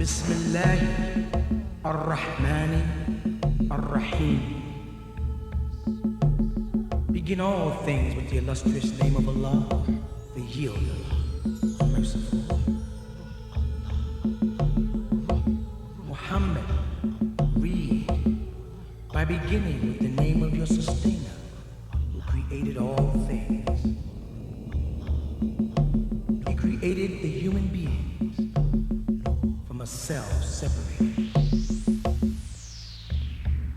Bismillah ar-Rahman ar-Rahim. Begin all things with the illustrious name of Allah, the Yielder, merciful. Muhammad, read by beginning with the name of your sustainer, who created all things. He created the human beings from a cell separated.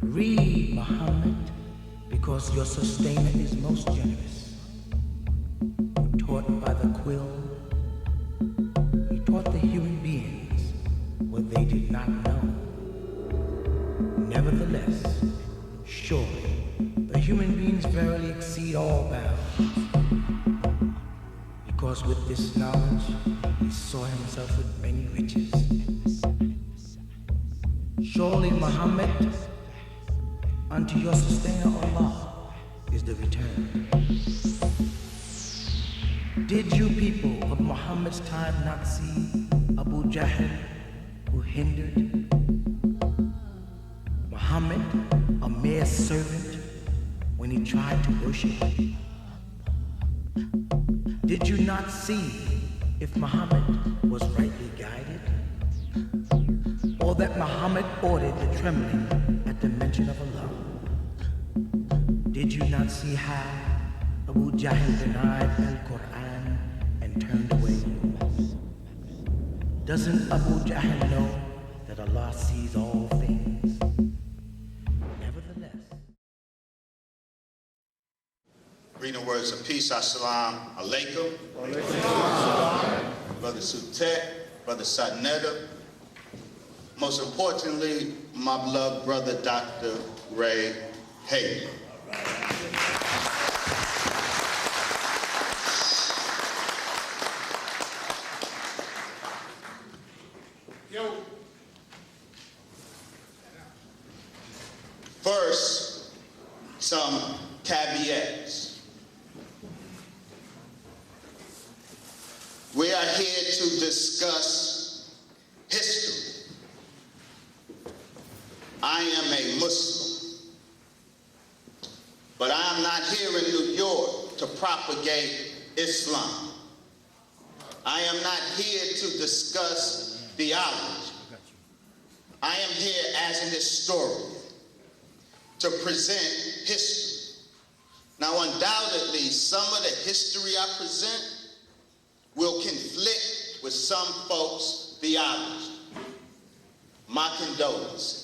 Read, Muhammad, because your sustainer is most generous. Taught by the quill, he taught the human beings what they did not know. Nevertheless, surely the human beings verily exceed all bounds, because with this knowledge he saw himself with many riches. Surely, Muhammad, unto your sustainer Allah is the return. Did you people of Muhammad's time not see Abu Jahl, who hindered Muhammad, a mere servant, when he tried to worship? Did you not see if Muhammad was rightly guided? Or that Muhammad ordered the trembling at the mention of Allah? Did you not see how Abu Jahl denied Al-Qur'an and turned away? Doesn't Abu Jahl know that Allah sees all things? Nevertheless. Reading words of peace, assalamu alaikum. Brother Sutet, Brother Satnetta. Most importantly, my beloved brother, Dr. Ray Hayden. First, some caveats. We are here to discuss history. I am a Muslim, but I am not here in New York to propagate Islam. I am not here to discuss theology. I am here as an historian to present history. Now, undoubtedly, some of the history I present will conflict with some folks' theology. My condolences.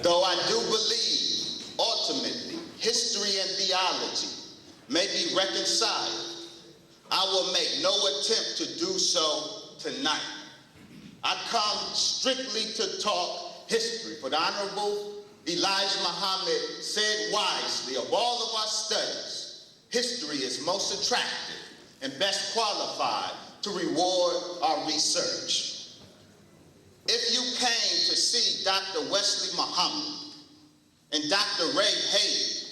Though I do believe, ultimately, history and theology may be reconciled, I will make no attempt to do so tonight. I come strictly to talk history. For the Honorable Elijah Muhammad said wisely, of all of our studies, history is most attractive and best qualified to reward our research. If you came to see Dr. Wesley Muhammad and Dr. Ray Hayden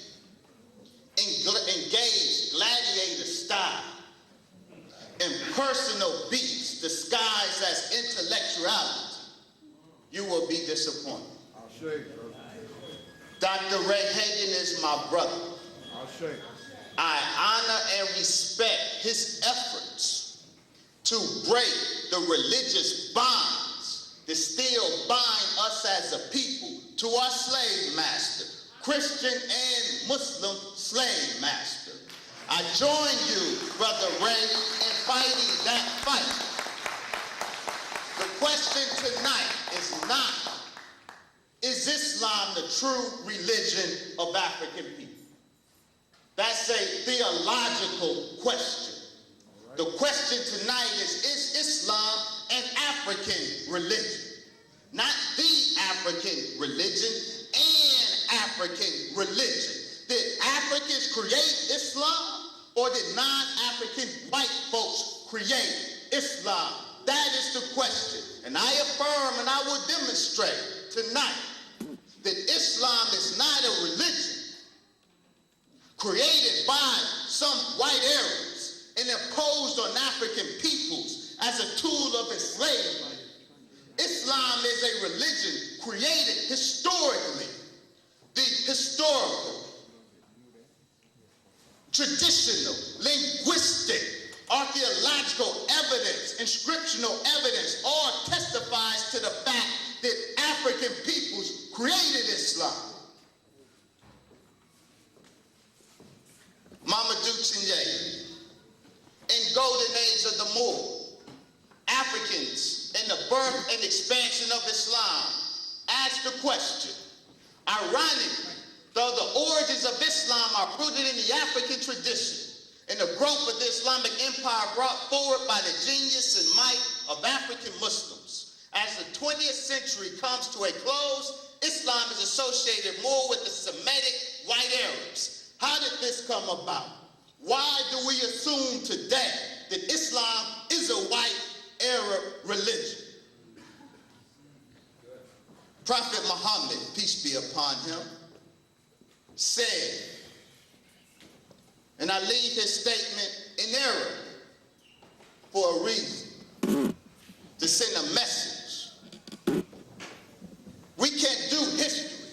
engage gladiator style in personal beats disguised as intellectuality, you will be disappointed. I'll show you, brother. Dr. Ray Hayden is my brother. I'll show you. I honor and respect his efforts to break the religious bonds that still bind us as a people to our slave master, Christian and Muslim slave master. I join you, Brother Ray, in fighting that fight. The question tonight is not, is Islam the true religion of African people? That's a theological question. Right. The question tonight is Islam an African religion? Not the African religion, an African religion. Did Africans create Islam, or did non-African white folks create Islam? That is the question. And I affirm and I will demonstrate tonight that Islam is not a religion created by some white Arabs and imposed on African peoples as a tool of enslavement. Islam is a religion created historically. The historical, traditional, linguistic, archaeological evidence, inscriptional evidence all testifies to the fact that African peoples created Islam. Mamadou Chinye, in golden age of the Moor, Africans in the birth and expansion of Islam asked the question. Ironically, though the origins of Islam are rooted in the African tradition and the growth of the Islamic empire brought forward by the genius and might of African Muslims, as the 20th century comes to a close, Islam is associated more with the Semitic white Arabs. How did this come about? Why do we assume today that Islam is a white Arab religion? Prophet Muhammad, peace be upon him, said, and I leave his statement in Arabic for a reason, to send a message. We can't do history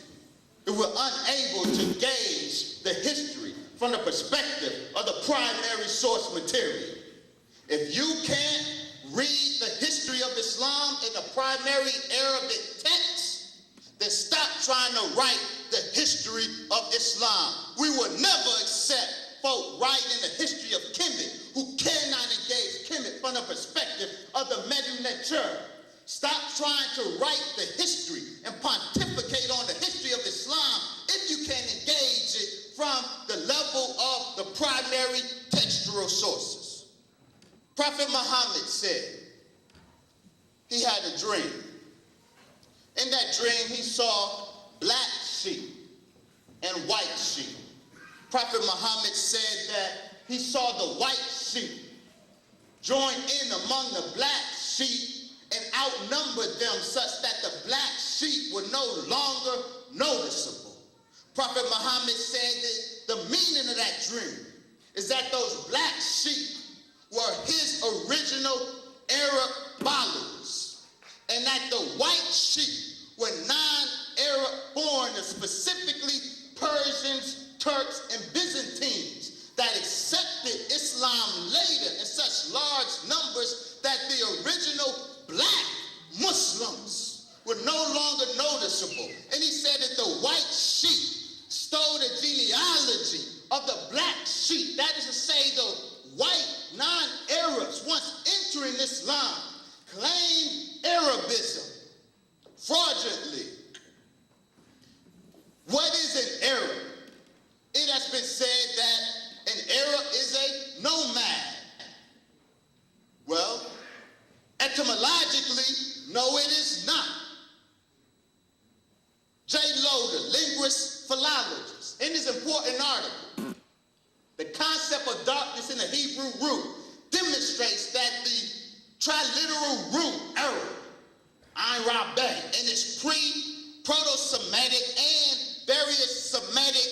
if we're unable to gauge the history from the perspective of the primary source material. If you can't read the history of Islam in the primary Arabic text, then stop trying to write the history of Islam. We will never accept folk writing the history of Kemet who cannot engage Kemet from the perspective of the Medu-Neter. Stop trying to write the history and pontificate on the history of Islam if you can't engage it from the level of the primary textual sources. Prophet Muhammad said he had a dream. In that dream, he saw black sheep and white sheep. Prophet Muhammad said that he saw the white sheep join in among the black sheep and outnumber them such that the black sheep were no longer noticeable. Prophet Muhammad said that the meaning of that dream is that those black sheep were his original Arab followers, and that the white sheep were non-Arab foreigners, specifically Persians, Turks, and Byzantines, that accepted Islam later in such large numbers that the original black Muslims were no longer noticeable. And he said that the white sheep stole the genealogy of the black sheep. That is to say, the white non-Arabs, once entering Islam, claimed Arabism fraudulently. What is an Arab? It has been said that an Arab is a nomad. Well, etymologically, no, it is not. J. Loder, linguist, philologist, in his important article, The Concept of Darkness in the Hebrew Root, demonstrates that the triliteral root, Arab, Ayn Rabbe, and its pre-Proto-Semitic and various Semitic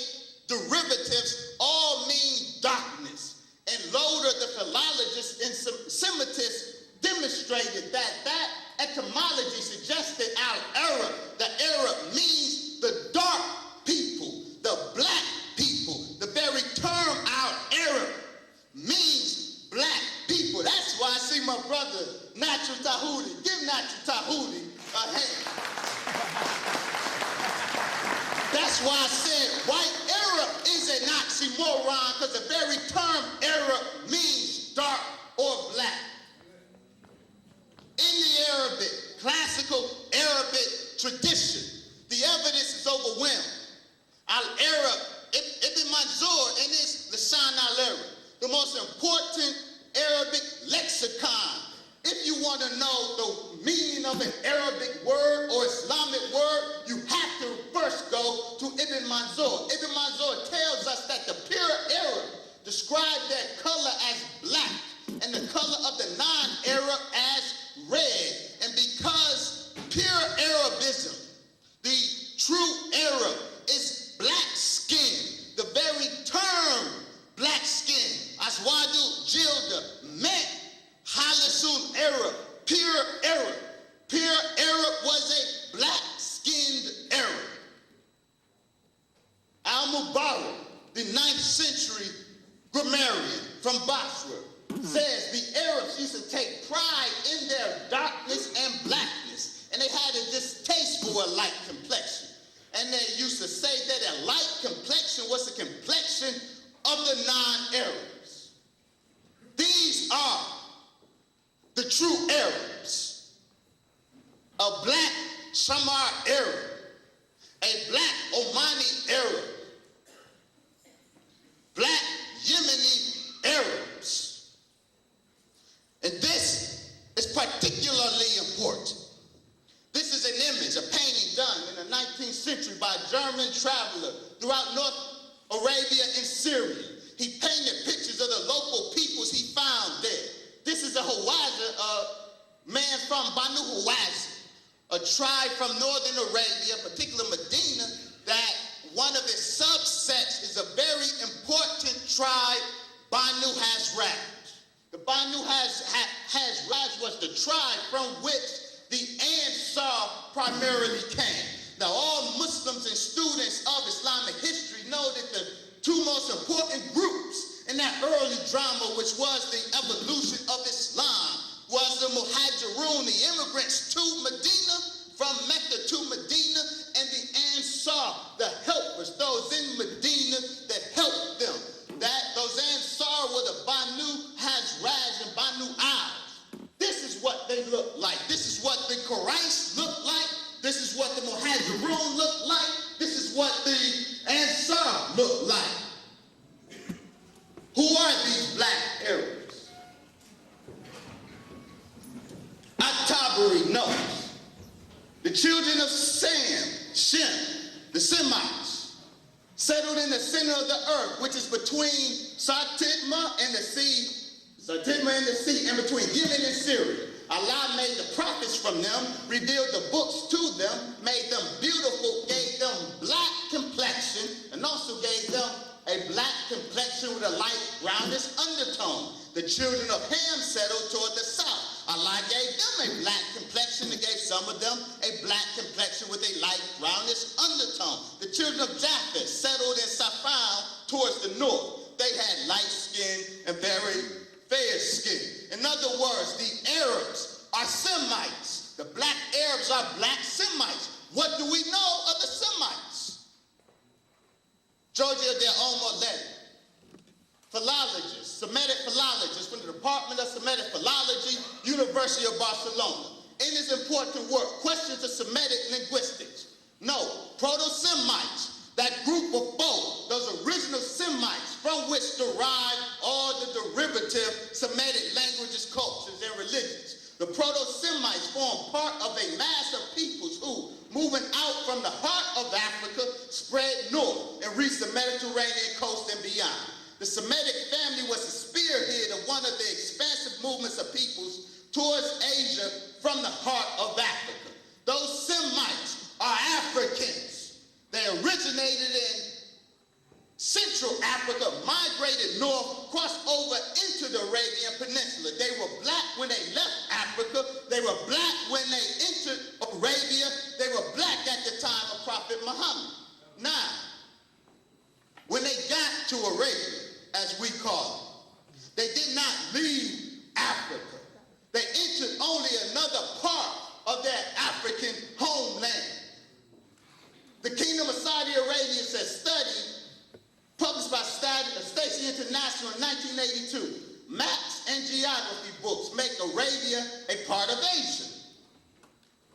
derivatives all mean darkness. And Loder, the philologist and Semitist, demonstrated that etymology suggested Arab, the Arab means the dark people, the black people. The very term Arab means black people. That's why I see my brother, Natural Tahuti. Give Natural Tahuti a hand. That's why I said white Arab is an oxymoron, because the very term Arab means dark or black. In the Arabic, classical Arabic tradition, the evidence is overwhelming. Al-Arab, Ibn Manzur in his Lisan al-Arab, the most important Arabic lexicon. If you want to know the meaning of an Arabic word or Islamic word, you have to first go to Ibn Manzur. Ibn Manzur tells us that the pure Arab described their color as black and the color of the non-Arab as red. And because pure Arabism, the true Arab, is black skin, the very term black skin, Aswadu Jilda, meant Halisul Pure Arab. Pure Arab was a black-skinned Arab. Al-Mubarak, the 9th century grammarian from Basra, says the Arabs used to take pride in their darkness and blackness, and they had a distaste for a light complexion. And they used to say that a light complexion was the complexion of the non-Arabs. These are the true Arabs. A black Shama'il Arab, a black Omani Arab, black Yemeni Arabs. And this is particularly important. This is an image, a painting done in the 19th century by a German traveler throughout North Arabia and Syria. He painted pictures of the local peoples he found there. This is a Hawazin, a man from Banu Hawazin, a tribe from northern Arabia, particularly Medina, that one of its subsets is a very important tribe, Banu Hazraj. The Banu Hazraj was the tribe from which the Ansar primarily came. Now, all Muslims and students of Islamic history know that the two most important groups in that early drama, which was the evolution of Islam, was the Muhajirun, the immigrants to Medina, from Mecca to Medina, and the Ansar, the helpers, those in Medina that helped them. Those Ansar were the Banu Hazraj and Banu Al. This is what they look like. This is what the Quraysh look like. This is what the Muhajirun look like. This is what the Ansar look like. Who are these black Arabs? At-Tabari knows. The children of Shem, the Semites, settled in the center of the earth, which is between Sartidma and the sea, and between Yemen and Syria. Allah made the prophets from them, revealed the books to them, made them beautiful, gave them black complexion, and also gave them a black complexion with a light brownish undertone. The children of Ham settled toward the south. Allah gave them a black complexion and gave some of them a black complexion with a light brownish undertone. The children of Japheth settled in Safran towards the north. They had light skin and very fair skin. In other words, the Arabs are Semites. The black Arabs are black Semites. What do we know of the Semites? Georgia del Olmo Ledi, philologist, Semitic philologist from the Department of Semitic Philology, University of Barcelona. In his important work, Questions of Semitic Linguistics. No, Proto-Semites, that group of folk, those original Semites from which derive all the derivative Semitic languages, cultures, and religions. The Proto-Semites form part of a mass of peoples who, moving out from the heart of Africa, spread north and reached the Mediterranean coast and beyond. The Semitic family was the spearhead of one of the expansive movements of peoples towards Asia from the heart of Africa. Those Semites are Africans. They originated in Central Africa, migrated north, crossed over into the Arabian Peninsula. They were black when they left Africa. They were black when they entered Arabia. They were black at the time of Prophet Muhammad. Now, when they got to Arabia, as we call it, they did not leave Africa. They entered only another part of their African homeland. The Kingdom of Saudi Arabia says study published by Stacey International in 1982. Maps and geography books make Arabia a part of Asia.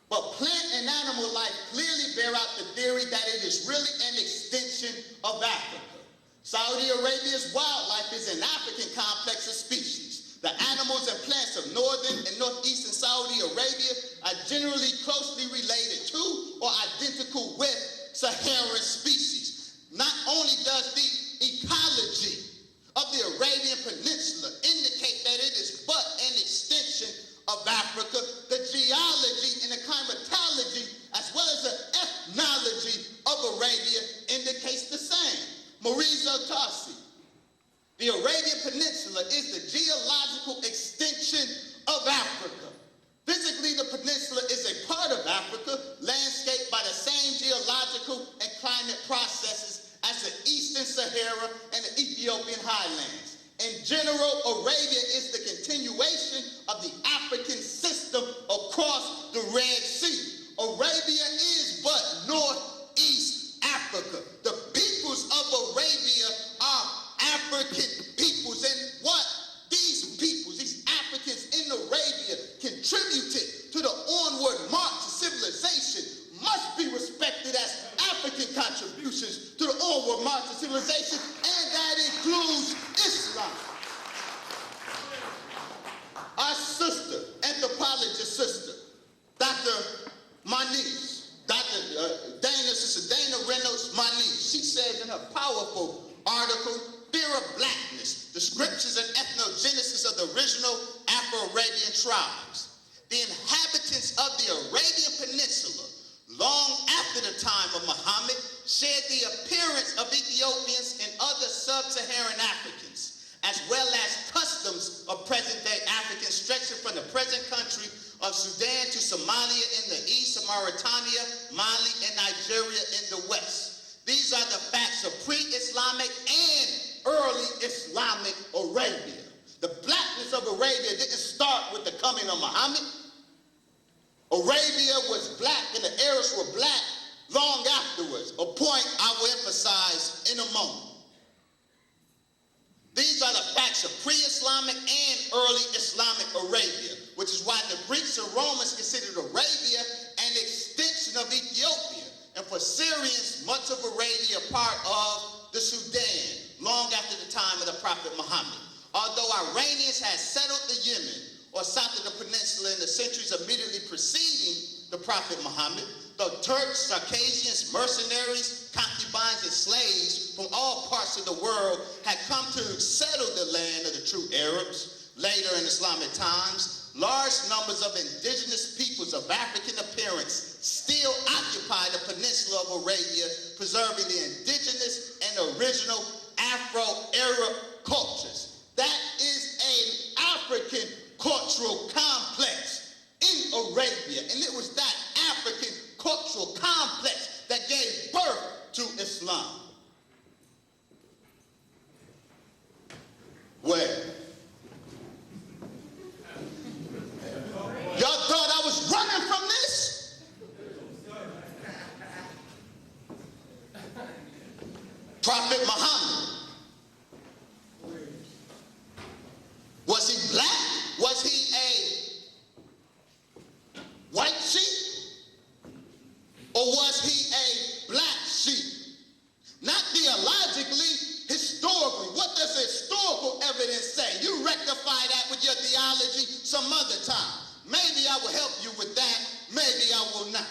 But plant and animal life clearly bear out the theory that it is really an extension of Africa. Saudi Arabia's wildlife is an African complex of species. The animals and plants of northern and northeastern Saudi Arabia are generally closely related to or identical with Saharan species. Not only does the ecology of the Arabian Peninsula indicate that it is but an extension of Africa, the geology and the climatology, as well as the ethnology of Arabia, indicates the same. Maurice Tarsi, the Arabian Peninsula is the geological extension of Africa. general, Arabia is the continuation of the African system across the Red Sea. Arabia is but northeast Africa. The peoples of Arabia are African peoples, and what these peoples, these Africans in Arabia, contributed to the onward march to civilization must be respected as African contributions to the onward march to civilization, and that includes Islam. Our sister, anthropologist sister, Dr. Manish, Sister Dana Reynolds Manish, she says in her powerful article, Fear of Blackness, the Scriptures and Ethnogenesis of the Original Afro-Arabian Tribes. The inhabitants of the Arabian Peninsula, long after the time of Muhammad, shared the appearance of Ethiopians and other sub-Saharan Africans, as well as customs of present-day Africans stretching from the present country of Sudan to Somalia in the east, Mauritania, Mali, and Nigeria in the west. These are the facts of pre-Islamic and early Islamic Arabia. The blackness of Arabia didn't start with the coming of Muhammad. Arabia was black and the Arabs were black long afterwards, a point I will emphasize in a moment. These are the facts of pre-Islamic and early Islamic Arabia, which is why the Greeks and Romans considered Arabia an extension of Ethiopia, and for Syrians, much of Arabia part of the Sudan, long after the time of the Prophet Muhammad. Although Iranians had settled the Yemen or south of the peninsula in the centuries immediately preceding the Prophet Muhammad, the Turks, Circassians, mercenaries, concubines, and slaves from all parts of the world had come to settle the land of the true Arabs. Later in Islamic times, large numbers of indigenous peoples of African appearance still occupy the peninsula of Arabia, preserving the indigenous and original Afro-Arab cultures. That is an African cultural complex in Arabia, and it was that African cultural complex that gave birth to Islam. Where? Y'all thought I was running from this? Prophet Muhammad. Was he black? Was he a white sheep? Or was he a black sheep? Not theologically, historically. What does historical evidence say? You rectify that with your theology some other time. Maybe I will help you with that. Maybe I will not.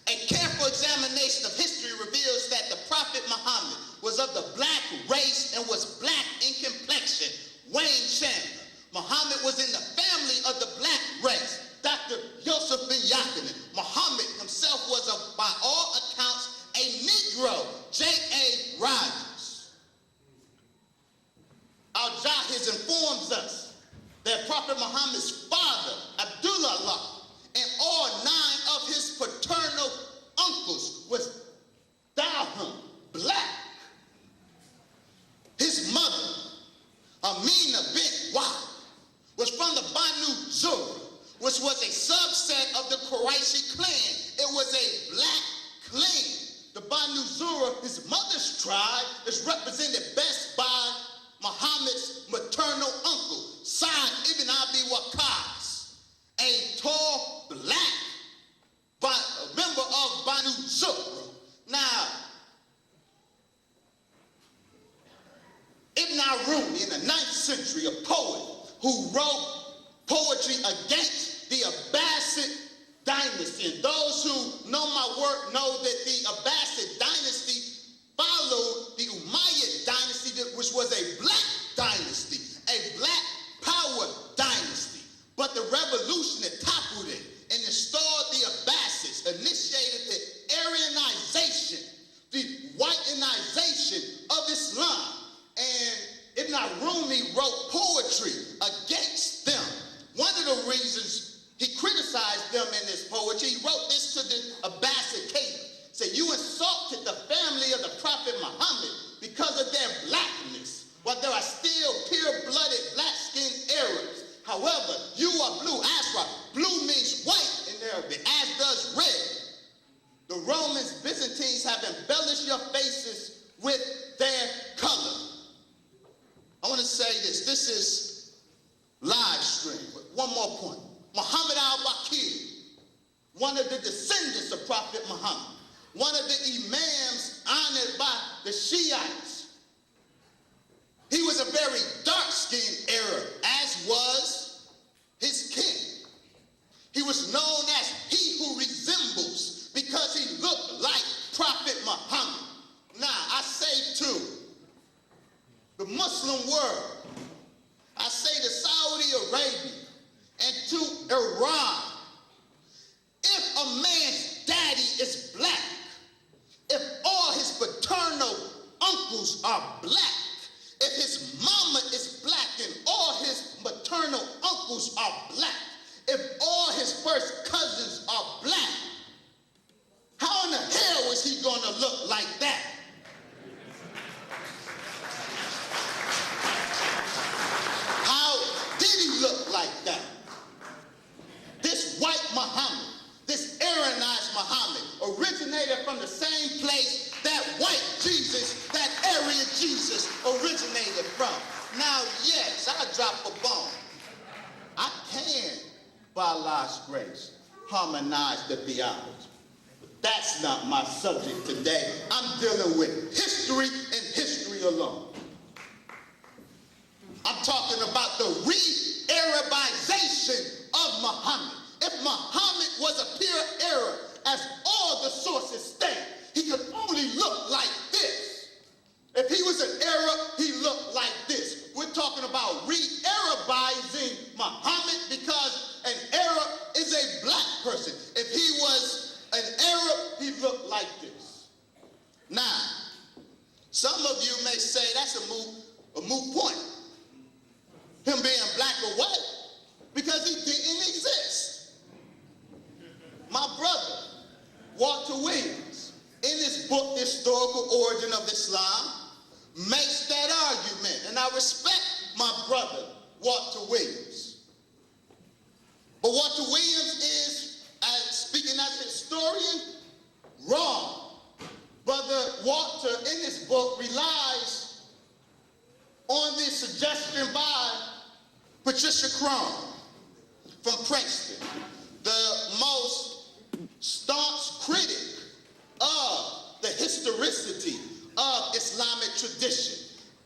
A careful examination of history reveals that the Prophet Muhammad was of the black race and was black in complexion. Wayne Chandler. Muhammad was in the family of the black race. Dr. Yosef bin Yakinen. Muhammad himself was, by all accounts, a Negro. J.A. Rogers. Al-Jahiz informs us that Prophet Muhammad's father, Abdullah, and all 9 of his paternal uncles was Dahum, black. His mother, Amina bint Wahb, was from the Banu Zura, which was a subset of the Qurayshi clan. It was a black clan. The Banu Zura, his mother's tribe, is represented best by Muhammad's maternal uncle, Sa'd ibn Abi Waqqas, a tall black member of Banu Zura. Now, Ibn Arumi in the 9th century, a poet who wrote poetry against the Abbasid dynasty. And those who know my work know that the Abbasid dynasty followed the Umayyad dynasty, which was a black dynasty, a black power dynasty. But the revolution that toppled it and installed the Abbasids initiated the Aryanization, the whitenization of Islam. And Ibn Arumi wrote poetry against them. One of the reasons he criticized them in this poetry, he wrote this to the Abbasid caliph. Said, you insulted the family of the Prophet Muhammad because of their this is live stream. But one more point. Muhammad al-Bakir, one of the descendants of Prophet Muhammad, one of the imams honored by the Shiites. He was a very dark-skinned Arab, as was his king. He was known as he who resembles because he looked like Prophet Muhammad. Now, I say to the Muslim world, I say to Saudi Arabia and to Iran, if a man's daddy is black, if all his paternal uncles are black, if his mama is black and all his maternal uncles are black, if all his first cousins are black, how in the hell is he going to look like that? How did he look like that? This white Muhammad, this Aaronized Muhammad, originated from the same place that white Jesus, that Aryan Jesus originated from. Now, yes, I drop a bomb. I can, by Allah's grace, harmonize the theology. But that's not my subject today. I'm dealing with history and history alone. I'm talking about the re-Arabization of Muhammad. If Muhammad was a pure Arab, as all the sources state, he could only look like this. If he was an Arab, he looked like this. We're talking about re-Arabizing Muhammad because an Arab is a black person. If he was an Arab, he looked like this. Now, some of you may say that's a moot point. Him being black or white, because he didn't exist. My brother, Walter Williams, in his book, The Historical Origin of Islam, makes that argument. And I respect my brother, Walter Williams. But Walter Williams is, speaking as a historian, wrong. Brother Walter, in this book, relies on this suggestion by Patricia Crone from Princeton, the most staunch critic of the historicity of Islamic tradition.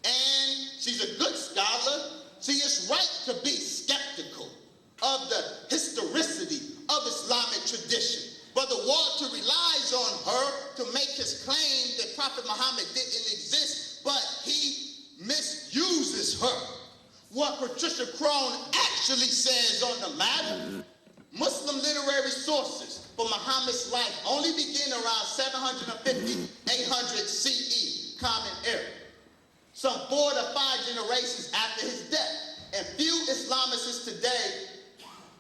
And she's a good scholar. She is right to be skeptical of the historicity of Islamic tradition. Brother Walter relies on her to make his claim that Prophet Muhammad didn't exist, but he misuses her. What Patricia Crone actually says on the matter, Muslim literary sources for Muhammad's life only begin around 750, 800 CE, Common Era, some 4 to 5 generations after his death. And few Islamicists today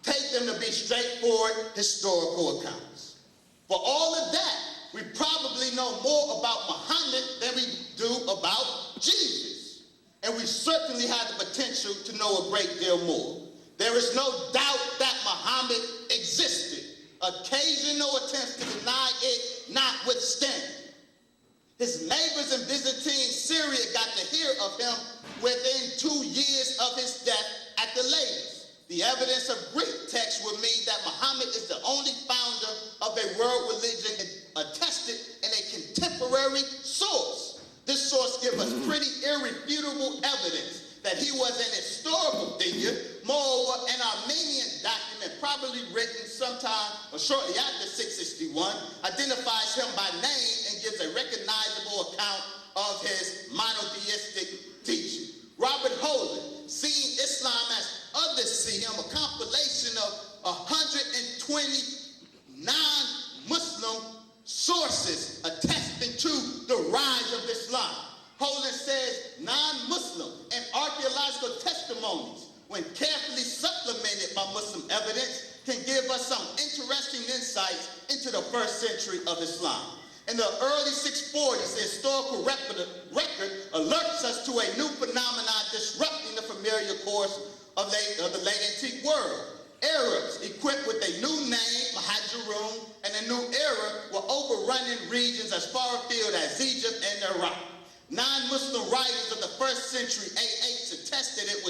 take them to be straightforward historical accounts. For all of that, we probably know more about Muhammad than we do about Jesus. And we certainly have the potential to know a great deal more. There is no doubt that Muhammad existed. Occasional attempts to deny it notwithstanding. His neighbors in Byzantine Syria got to hear of him within 2 years of his death at the latest. The evidence of Greek texts would mean that Muhammad is the only founder of a world religion attested in a contemporary source. This source gives us pretty irrefutable evidence that he was an historical figure. Moreover, an Armenian document, probably written sometime or shortly after 661, identifies him by name and gives a recognizable account of his monotheistic teaching. Robert Holden, seeing Islam as others see him, a compilation of 120 non-Muslim sources attesting to the rise of Islam. Holden says non-Muslim and archaeological testimonies, when carefully supplemented by Muslim evidence, can give us some interesting insights into the first century of Islam. In the early 640s, the historical record alerts us to a new phenomenon disrupting the familiar course of the late antique world. Arabs, equipped with a new name, Muhajirun, and a new era, were overrunning regions as far afield as Egypt and Iraq. Non-Muslim writers of the first century AH attested it was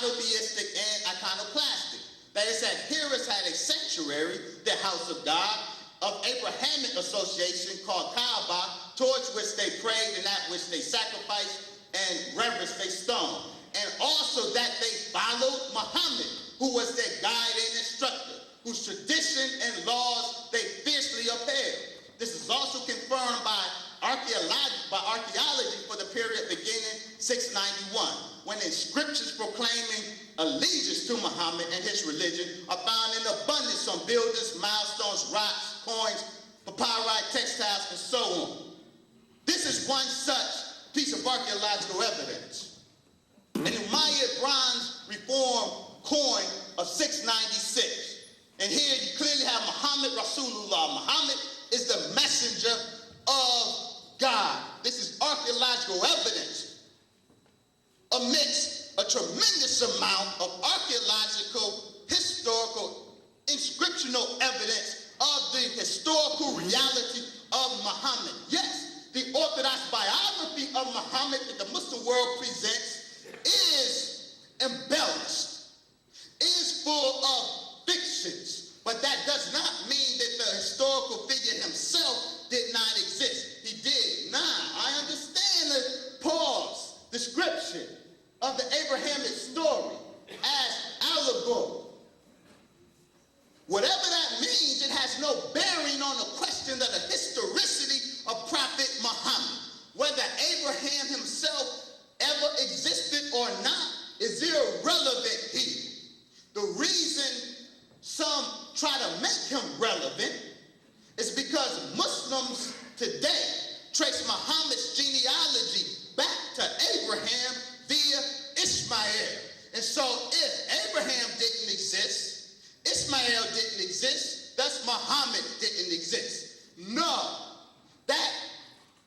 monotheistic and iconoclastic. That is, adherents had a sanctuary, the house of God, of Abrahamic association called Kaaba, towards which they prayed and at which they sacrificed and reverenced their stone. And also that they followed Muhammad, who was their guide and instructor, whose tradition and laws they fiercely upheld. This is also confirmed by archaeology for the period beginning 691, when inscriptions proclaiming allegiance to Muhammad and his religion are found in abundance on buildings, milestones, rocks, coins, papyri, textiles, and so on. This is one such piece of archaeological evidence. An Umayyad bronze reform coin of 696. And here you clearly have Muhammad Rasulullah. Muhammad is the messenger of God. This is archaeological evidence amidst a tremendous amount of archaeological, historical, inscriptional evidence of the historical reality of Muhammad. Yes, the orthodox biography of Muhammad that the Muslim world presents is embellished, is full of fictions, but that does not mean that the historical figure himself did not exist. He did. Now, I understand the Paul's description of the Abrahamic story as allegory. Whatever that means, it has no bearing on the question of the historicity of Prophet Muhammad. Whether Abraham himself ever existed or not is irrelevant here. The reason some try to make him relevant is because Muslims today trace Muhammad's genealogy back to Abraham via Ishmael. And so if Abraham didn't exist, Ishmael didn't exist, thus Muhammad didn't exist. No, that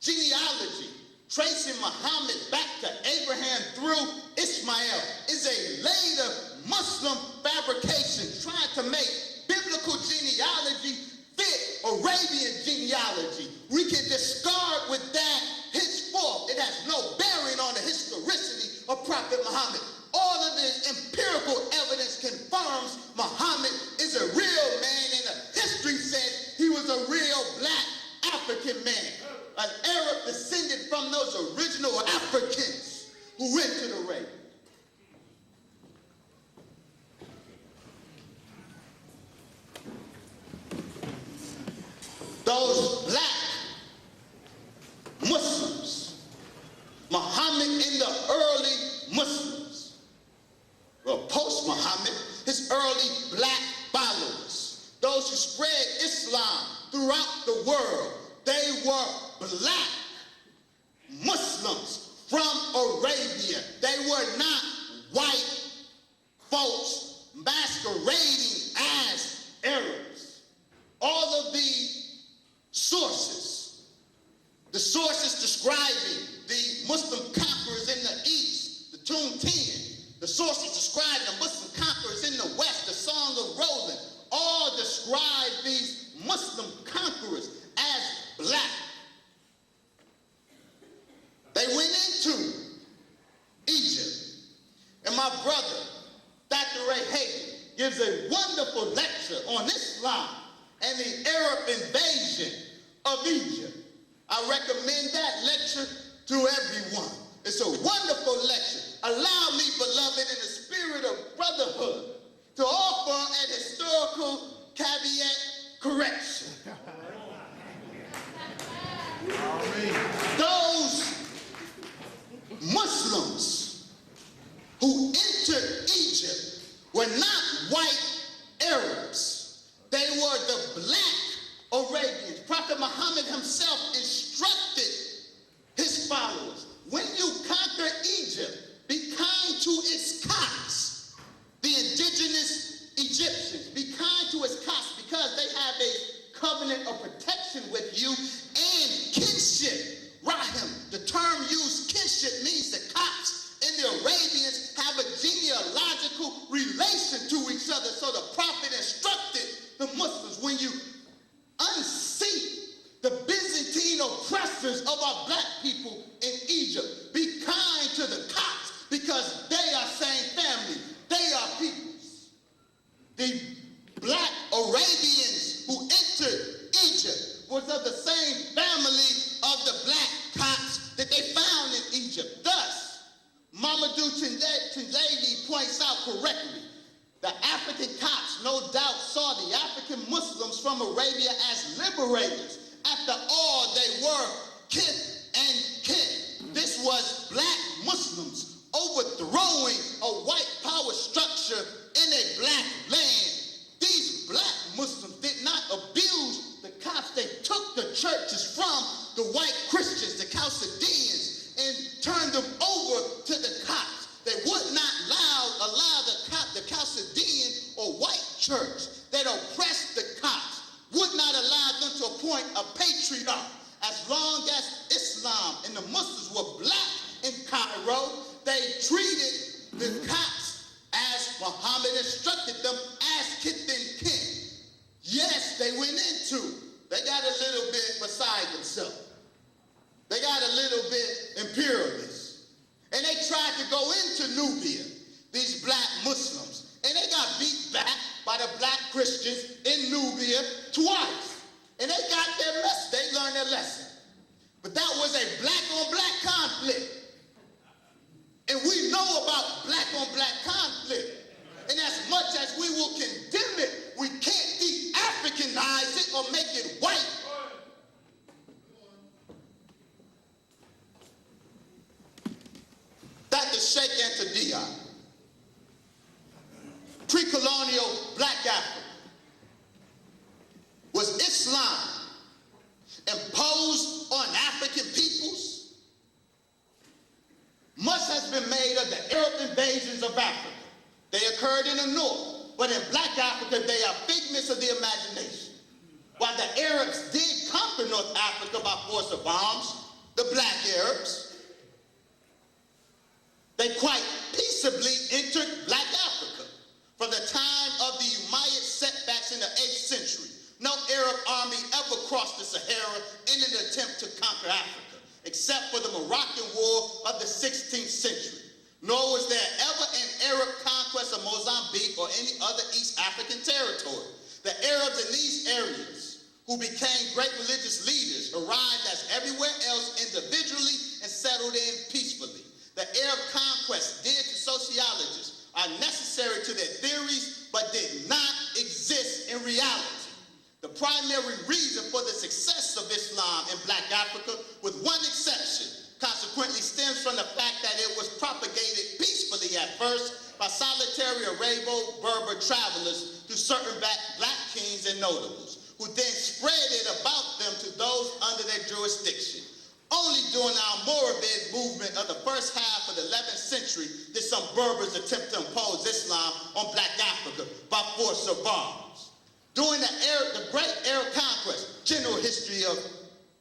genealogy tracing Muhammad back to Abraham through Ishmael is a later Muslim fabrication trying to make biblical genealogy fit Arabian genealogy. We can discard with that henceforth. It has no bearing on the historicity of Prophet Muhammad. All of the empirical evidence confirms Muhammad is a real man, and the history says he was a real black African man, an Arab descended from those original Africans who went to the raid. Those black Muslims, Muhammad in the early Muslims, well, post-Muhammad, his early black followers, those who spread Islam throughout the world, they were black Muslims from Arabia. They were not white folks masquerading as Arabs. All of the sources describing the Muslim conquerors in the east, the Tomb 10, the sources describing the Muslim conquerors in the west, the Song of Roland, all describe these Muslim conquerors as black. They went into Egypt, and my brother, Dr. Ray Hagan, gives a wonderful lecture on Islam and the Arab invasion of Egypt. I recommend that lecture to everyone. It's a wonderful lecture. Allow me, beloved, in the spirit of brotherhood, to offer an historical caveat correction. Those Muslims who entered Egypt were not white Arabs. They were the black Arabians. Prophet Muhammad himself instructed his followers, when you conquer Egypt, be kind to its Copts, the indigenous Egyptians. Be kind to its Copts because they have a covenant of protection with you and kinship. Rahim, the term used, kinship, means the Copts and the Arabians have a genealogical relation to each other. So the prophet instructed the Muslims, when you unseat the Byzantine oppressors of our black people in Egypt, be kind to the Copts because they are same family. Mamadou Tindley points out correctly, the African Copts no doubt saw the African Muslims from Arabia as liberators. After all, they were kith and kin. This was black Muslims overthrowing a white power structure in a black land. These black Muslims did not abuse the Copts. They took the churches from the white Christians, the Chaldeans, and turned them over to the Copts. They would not allow the Chaldean or white church that oppressed the Copts, would not allow them to appoint a patriarch. As long as Islam and the Muslims were black in Cairo, they treated the Copts as Muhammad instructed them, as kith and kin. Yes, they got a little bit beside themselves. They got a little bit imperialist. And they tried to go into Nubia, these black Muslims, and they got beat back by the black Christians in Nubia twice. And they got their message, they learned their lesson. But that was a black-on-black conflict. And we know about black-on-black conflict. And as much as we will condemn it, we can't de-Africanize it or make it white. Dr. Sheikh Anta Diop, pre-colonial black Africa. Was Islam imposed on African peoples? Much has been made of the Arab invasions of Africa. They occurred in the north, but in black Africa, they are figments of the imagination. While the Arabs did conquer North Africa by force of arms, the black Arabs, they quite peaceably entered black Africa. From the time of the Umayyad setbacks in the 8th century, no Arab army ever crossed the Sahara in an attempt to conquer Africa, except for the Moroccan War of the 16th century. Nor was there ever an Arab conquest of Mozambique or any other East African territory. The Arabs in these areas, who became great religious leaders, arrived as everywhere else individually and settled in peacefully. The Arab conquests did to sociologists are necessary to their theories, but did not exist in reality. The primary reason for the success of Islam in black Africa, with one exception, consequently stems from the fact that it was propagated peacefully at first by solitary Arabo-Berber travelers through certain black kings and notables, who then spread it about them to those under their jurisdiction. Only during our Moravid movement of the first half of the 11th century did some Berbers attempt to impose Islam on black Africa by force of arms. During the Great Arab Conquest, general history of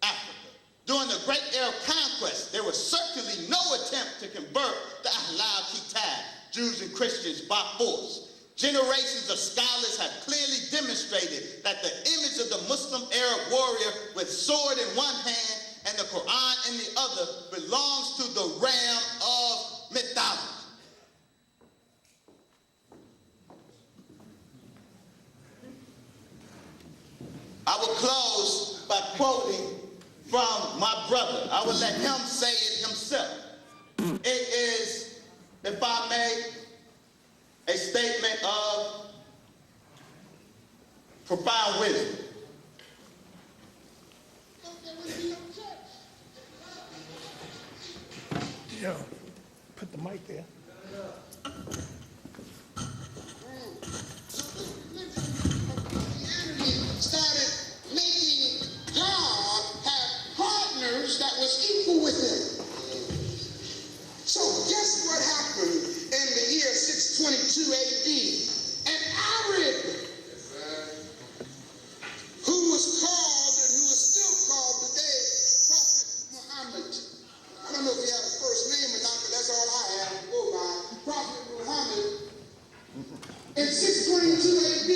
Africa, during the Great Arab Conquest, there was certainly no attempt to convert the Ahlul Kitab, Jews and Christians, by force. Generations of scholars have clearly demonstrated that the image of the Muslim Arab warrior with sword in one hand and the Qur'an in the other belongs to the realm of mythology. I will close by quoting from my brother. I will let him say it himself. It is, if I may, a statement of profound wisdom. Yo, put the mic there. Started making God have partners that was equal with him. So guess what happened in the year 622 AD? An Arab who was called and who is still called today Prophet Muhammad. I don't know if he had a first name or not, but that's all I have to go by. Prophet Muhammad. In 622 AD,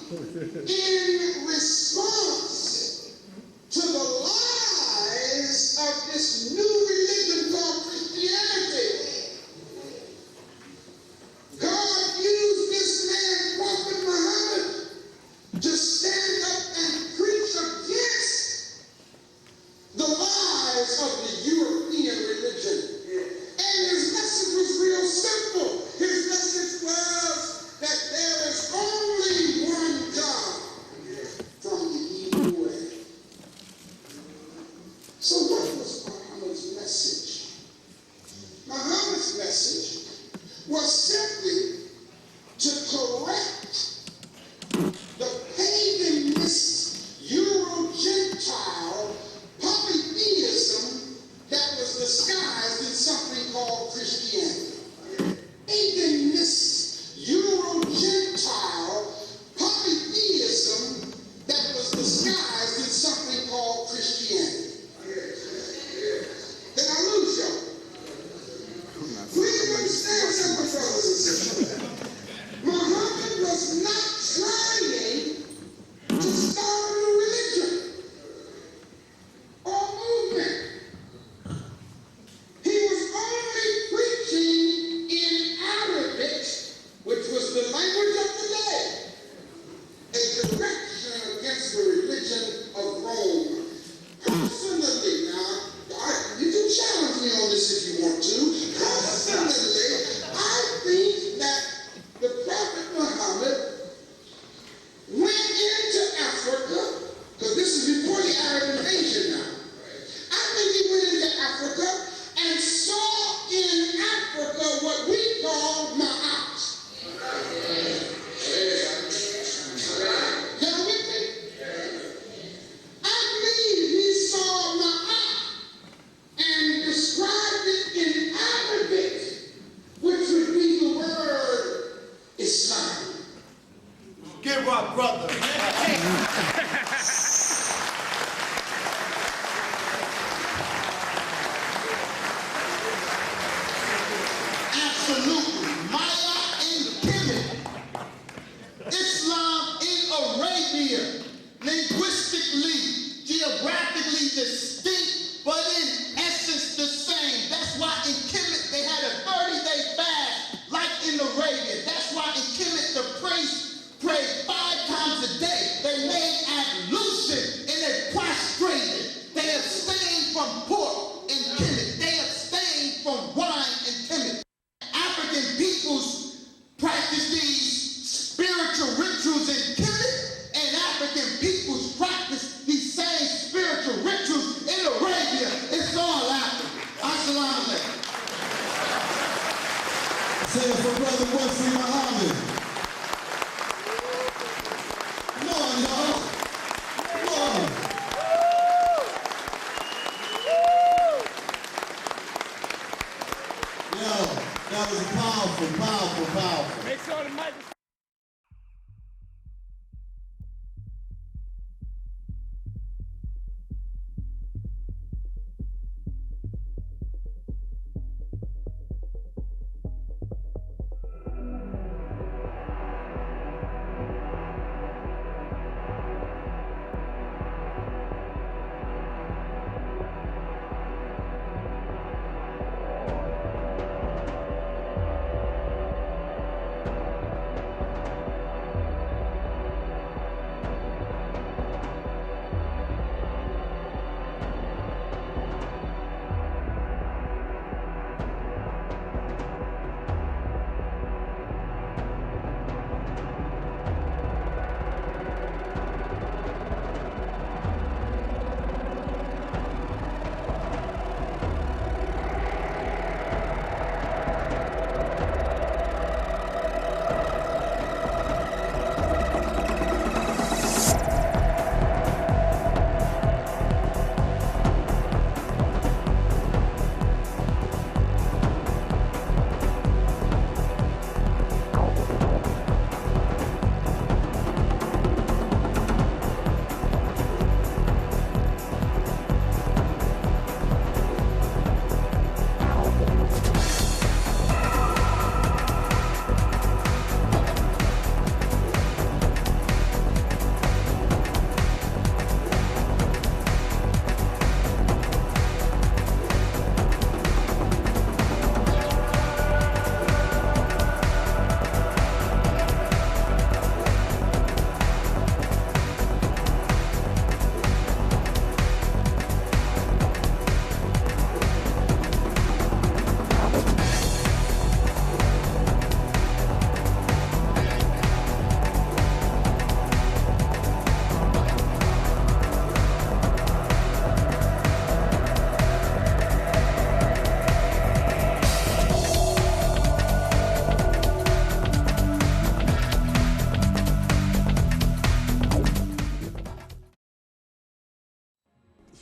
in response to the lies of this new religion called Christianity, God used this man, Prophet Muhammad, to stand up and preach against the lies of the European religion. And his message was message was simply to correct the paganist Euro-Gentile polytheism that was disguised in something called Christianity. Paganist Euro-Gentile polytheism that was disguised in something called Christianity. Did I lose y'all? Please understand something, brothers and sisters. Muhammad was not trying to start a new religion or movement. He was only preaching in Arabic, which was the language of the day, a correction against the religion of Rome. Personally, now, you can challenge me on this if you want to. Personally, I think that the Prophet Muhammad went into Africa, because this is before the Arab invasion now. I think he went into Africa and saw in Africa what we call ma'at. Y'all with me? I believe he saw ma'at and described it in Arabic, which would be the word Islam. Give our brother. Absolutely. Maya in Kemet. Islam in Arabia. Linguistically, geographically distinct, but in essence the same. That's why in Kemet they had a 30-day fast, like in Arabia. That's why in Kemet the priests prayed 5 times a day. They made ablution and they prostrated. They abstained from pork in Kemet. They abstained from wine in Kemet. African peoples practice these spiritual rituals in Kemet, and African peoples practice these same spiritual rituals in Arabia. It's all African. Assalamu alaikum. Say it for Brother Wesley Muhammad. Come on, y'all. Come on. Yo, that was powerful, powerful, powerful. Make sure the mic is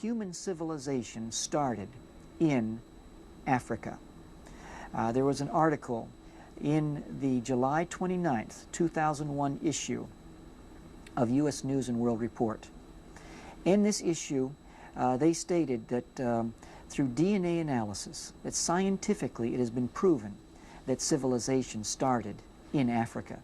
human civilization started in Africa. There was an article in the July 29th, 2001 issue of U.S. News and World Report. In this issue, they stated that through DNA analysis, that scientifically it has been proven that civilization started in Africa.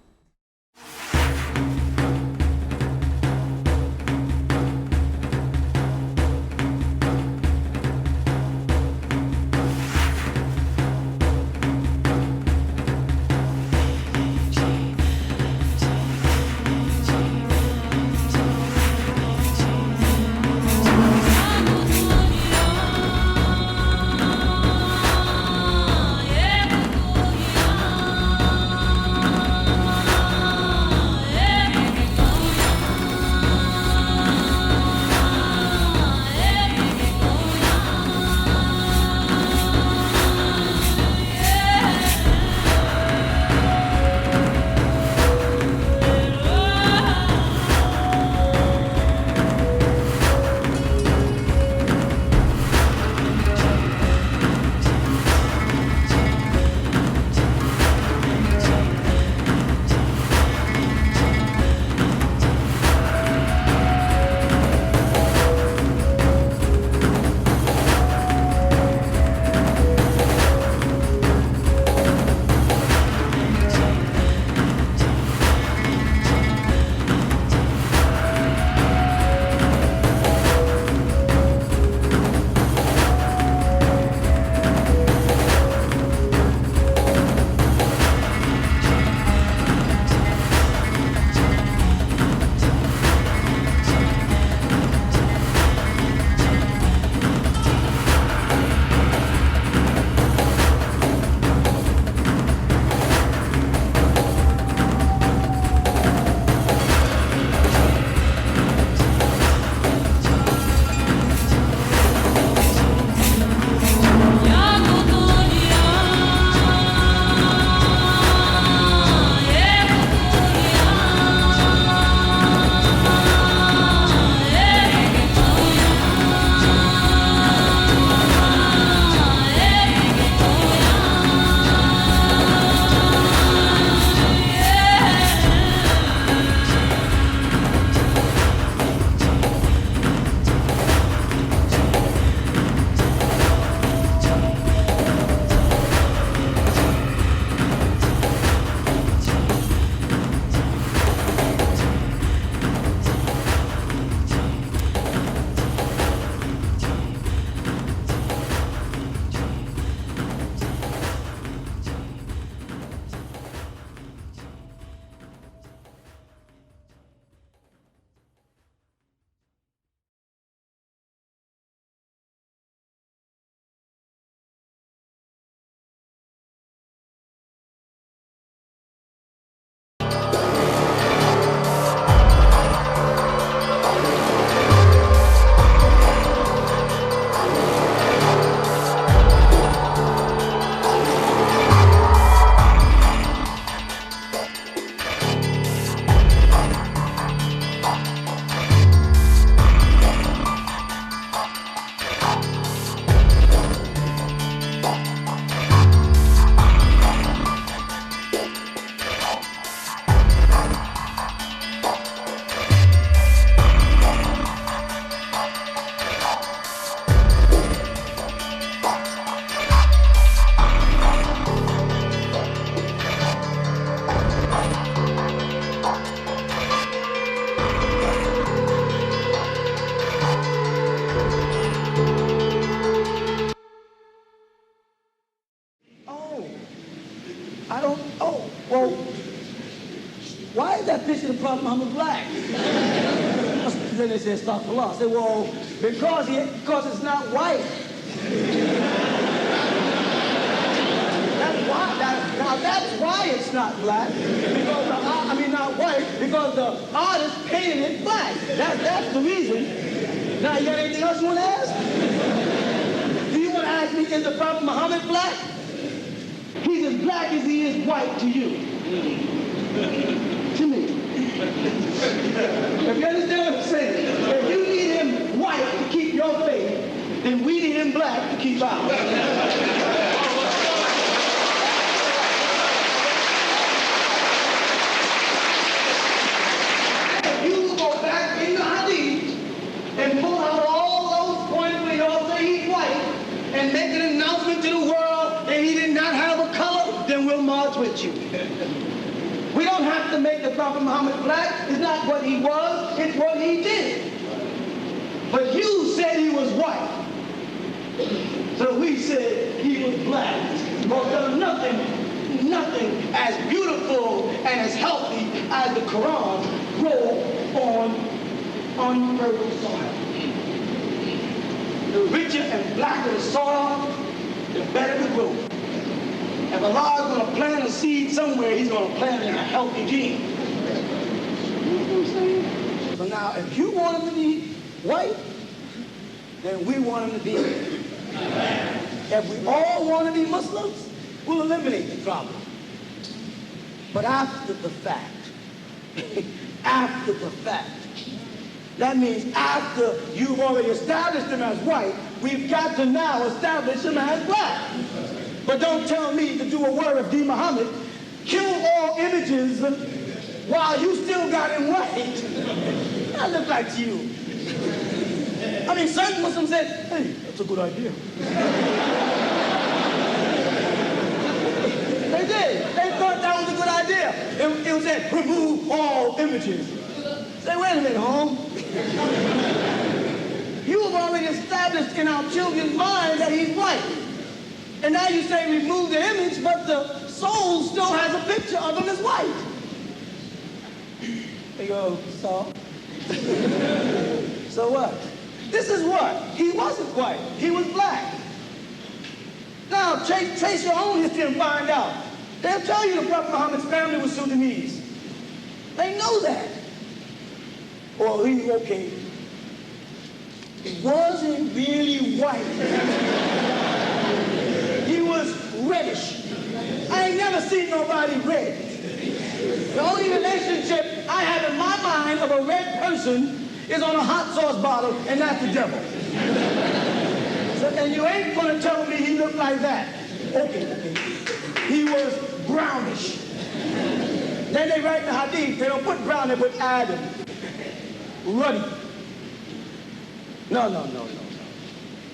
Why is that picture of the Prophet Muhammad black? Then they said, stop the law. I said, well, because it's not white. That's why. Now that's why it's not black. Because not white. Because the artist painted it black. That's the reason. Now you got anything else you want to ask? Do you want to ask me, is the Prophet Muhammad black? He's as black as he is white to you. To me. If you understand what I'm saying, if you need him white to keep your your faith, then we need in black to keep ours. You go back in the hadith and pull out all those points where y'all say he's white and make an announcement to the world that he did not have a color, then we'll march with you. We don't have to make the Prophet Muhammad black. It's not what he was, it's what he did. But you said he was white. So we said he was black. Because there's nothing as beautiful and as healthy as the Quran grow on unfertile soil. The richer and blacker the soil, the better the growth. If Allah is going to plant a seed somewhere, he's going to plant it in a healthy gene. You know what I'm saying? So now, if you want him to be white, then we want him to be black. If we all want to be Muslims, we'll eliminate the problem. But after the fact, that means after you've already established him as white, we've got to now establish him as black. But don't tell me to do a word of D. Muhammad, kill all images while you still got him white. That look like you. I mean, certain Muslims said, hey, that's a good idea. They did. They thought that was a good idea. It was said, remove all images. Say, wait a minute, home. You have already established in our children's minds that he's white. And now you say remove the image, but the soul still has a picture of him as white. They go, so? So what? This is what? He wasn't white. He was black. Now, trace your own history and find out. They'll tell you the Prophet Muhammad's family was Sudanese. They know that. Or okay, he wasn't really white. He was reddish. I ain't never seen nobody red. The only relationship I have in my mind of a red person is on a hot sauce bottle, and that's the devil. So, and you ain't gonna tell me he looked like that. Okay. He was brownish. Then they write in the hadith, they don't put brown, they put Adam. Ruddy. No.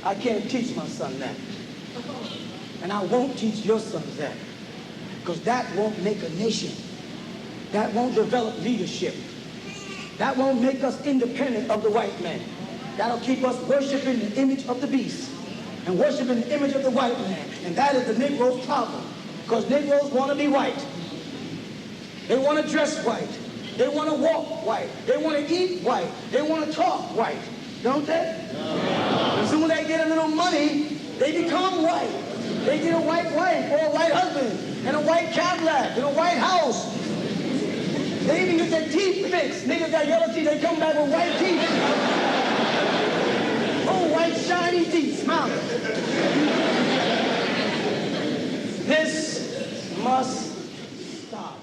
I can't teach my son that. And I won't teach your sons that. Because that won't make a nation. That won't develop leadership. That won't make us independent of the white man. That'll keep us worshiping the image of the beast and worshiping the image of the white man. And that is the Negro's problem. Because Negroes want to be white. They want to dress white. They want to walk white. They want to eat white. They want to talk white. Don't they? As soon as they get a little money, they become white. They get a white wife or a white husband and a white Cadillac and a white house. They even get their teeth fixed. Niggas got yellow teeth, they come back with white teeth. Oh, white shiny teeth, smiling. This must stop.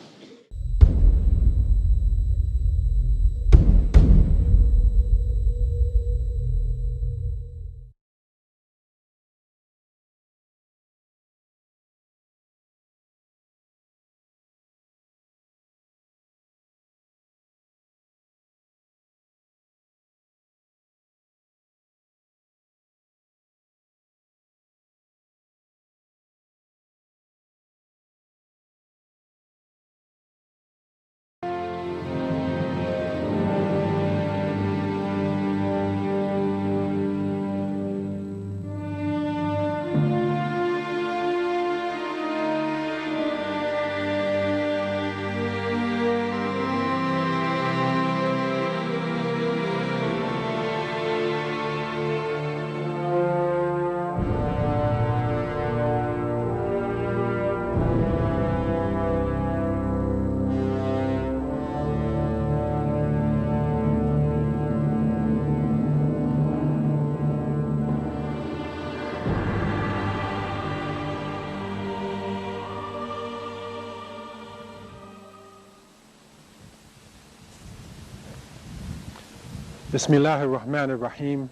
Bismillahir Rahmanir Rahim.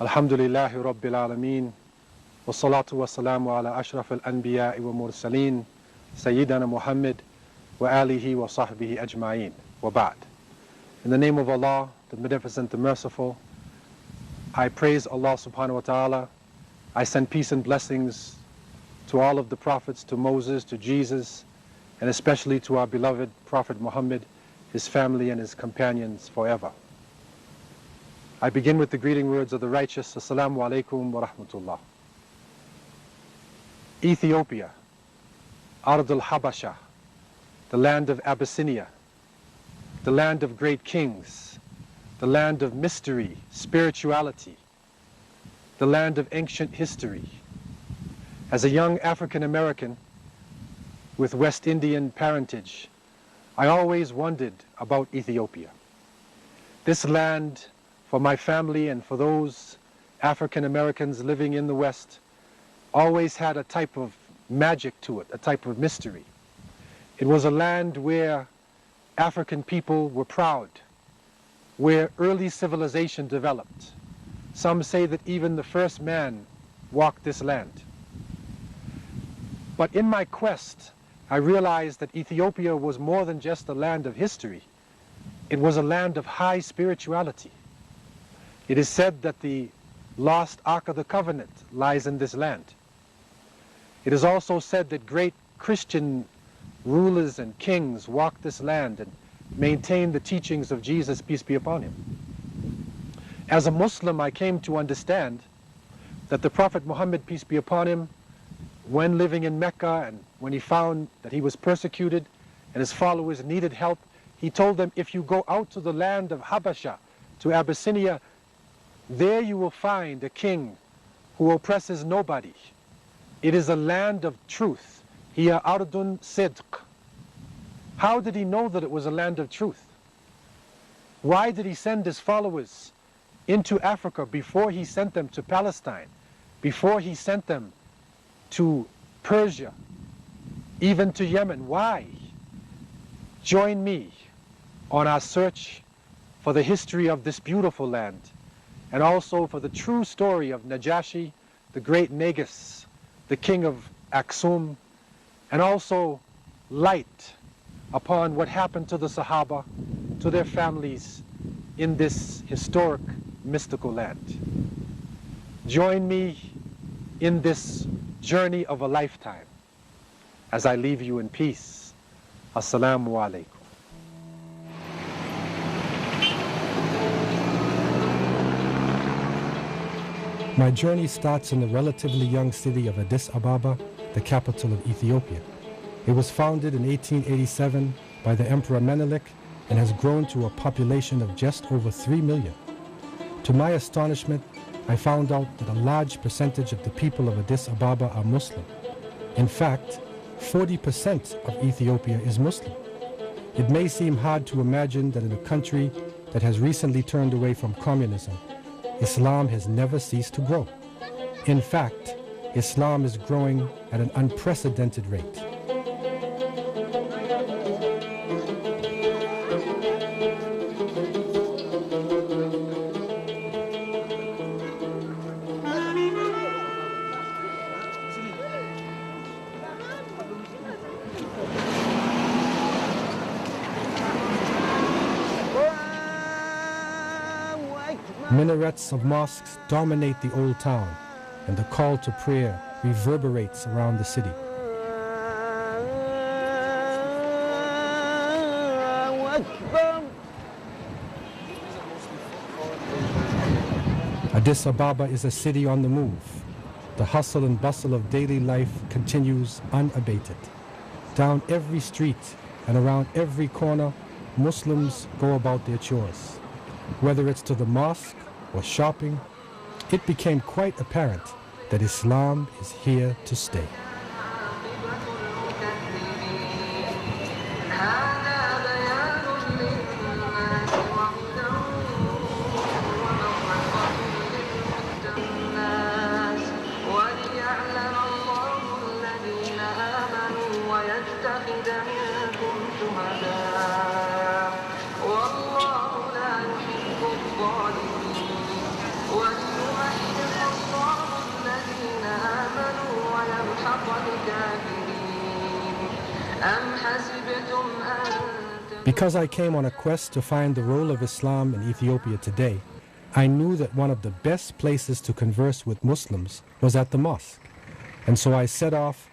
Alhamdulillahi Rabbil Alameen. Wassalatu wassalamu ala ashraf al-anbiya wa mursaleen. Sayyidina Muhammad wa alihi wa sahbihi ajma'een. Wa ba'd. In the name of Allah, the Beneficent, the Merciful, I praise Allah subhanahu wa ta'ala. I send peace and blessings to all of the prophets, to Moses, to Jesus, and especially to our beloved Prophet Muhammad, his family and his companions forever. I begin with the greeting words of the righteous. Assalamu alaikum wa rahmatullah. Ethiopia, Ard al-Habasha, the land of Abyssinia, the land of great kings, the land of mystery, spirituality, the land of ancient history. As a young African American with West Indian parentage, I always wondered about Ethiopia. This land, for my family and for those African Americans living in the West, always had a type of magic to it, a type of mystery. It was a land where African people were proud, where early civilization developed. Some say that even the first man walked this land. But in my quest, I realized that Ethiopia was more than just a land of history. It was a land of high spirituality. It is said that the lost Ark of the Covenant lies in this land. It is also said that great Christian rulers and kings walked this land and maintained the teachings of Jesus, peace be upon him. As a Muslim, I came to understand that the Prophet Muhammad, peace be upon him, when living in Mecca and when he found that he was persecuted and his followers needed help, he told them, if you go out to the land of Habasha, to Abyssinia, there you will find a king who oppresses nobody. It is a land of truth. Hiya ardun sidq. How did he know that it was a land of truth? Why did he send his followers into Africa before he sent them to Palestine, before he sent them to Persia, even to Yemen? Why? Join me on our search for the history of this beautiful land, and also for the true story of Najashi, the great Negus, the king of Aksum, and also light upon what happened to the Sahaba, to their families in this historic, mystical land. Join me in this journey of a lifetime as I leave you in peace. Assalamu alaikum. My journey starts in the relatively young city of Addis Ababa, the capital of Ethiopia. It was founded in 1887 by the Emperor Menelik and has grown to a population of just over 3 million. To my astonishment, I found out that a large percentage of the people of Addis Ababa are Muslim. In fact, 40% of Ethiopia is Muslim. It may seem hard to imagine that in a country that has recently turned away from communism, Islam has never ceased to grow. In fact, Islam is growing at an unprecedented rate. Minarets of mosques dominate the old town, and the call to prayer reverberates around the city. Addis Ababa is a city on the move. The hustle and bustle of daily life continues unabated. Down every street and around every corner, Muslims go about their chores. Whether it's to the mosque or shopping, it became quite apparent that Islam is here to stay. والله لا يحب الظالمين وليمحص Because I came on a quest to find the role of Islam in Ethiopia today, I knew that one of the best places to converse with Muslims was at the mosque. And so I set off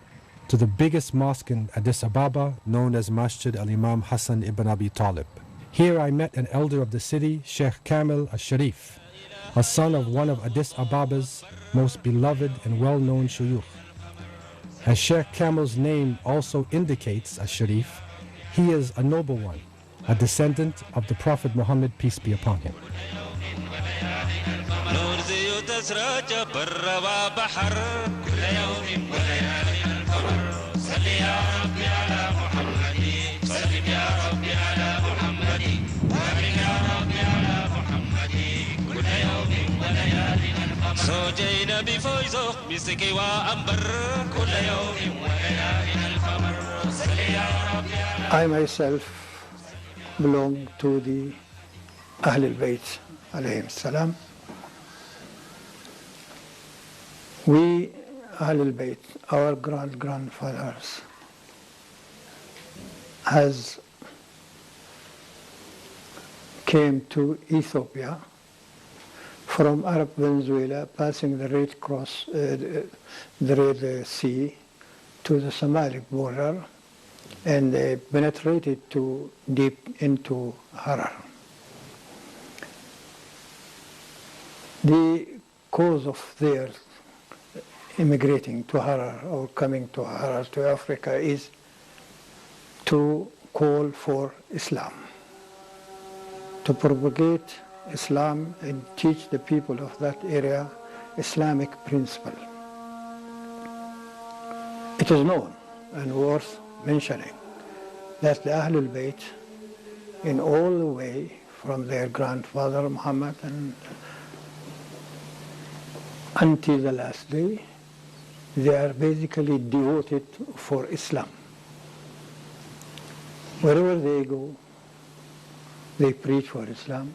to the biggest mosque in Addis Ababa, known as Masjid al-Imam Hassan ibn Abi Talib. Here I met an elder of the city, Sheikh Kamil al-Sharif, a son of one of Addis Ababa's most beloved and well-known shuyukh. As Sheikh Kamil's name also indicates, al-Sharif, he is a noble one, a descendant of the Prophet Muhammad, peace be upon him. I myself belong to the Ahl al-Bayt alayhim salam. We Ahl al-Bayt, our grandfathers, has came to Ethiopia from Arab Venezuela, passing the Red Cross, the Red Sea, to the Somali border, and they penetrated deep into Harar. The cause of their immigrating to Harar or coming to Harar, to Africa, is to call for Islam, to propagate Islam and teach the people of that area Islamic principle. It is known and worth mentioning that the Ahl al-Bayt, in all the way from their grandfather Muhammad and until the last day, they are basically devoted for Islam. Wherever they go, they preach for Islam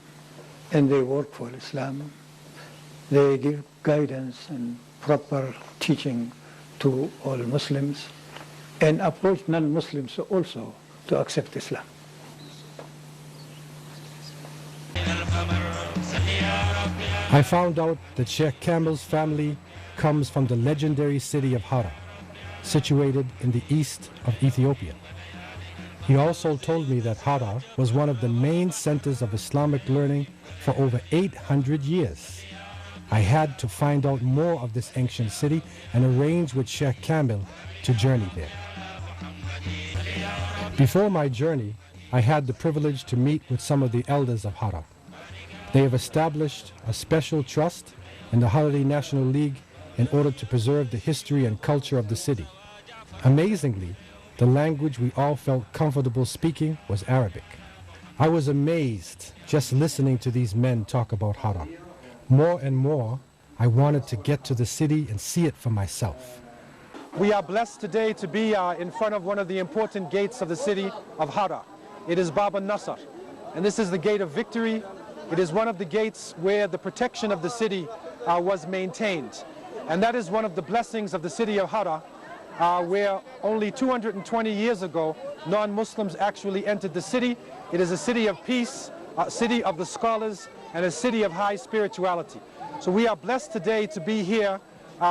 and they work for Islam. They give guidance and proper teaching to all Muslims and approach non-Muslims also to accept Islam. I found out that Sheikh Kamil's family comes from the legendary city of Harar, situated in the east of Ethiopia. He also told me that Harar was one of the main centers of Islamic learning for over 800 years. I had to find out more of this ancient city and arrange with Sheikh Kamil to journey there. Before my journey, I had the privilege to meet with some of the elders of Harar. They have established a special trust in the Harari National League in order to preserve the history and culture of the city. Amazingly, the language we all felt comfortable speaking was Arabic. I was amazed just listening to these men talk about Harar. More and more, I wanted to get to the city and see it for myself. We are blessed today to be in front of one of the important gates of the city of Harar. It is Bab al-Nasr, and this is the gate of victory. It is one of the gates where the protection of the city was maintained. And that is one of the blessings of the city of Harar, where only 220 years ago, non-Muslims actually entered the city. It is a city of peace, a city of the scholars, and a city of high spirituality. So we are blessed today to be here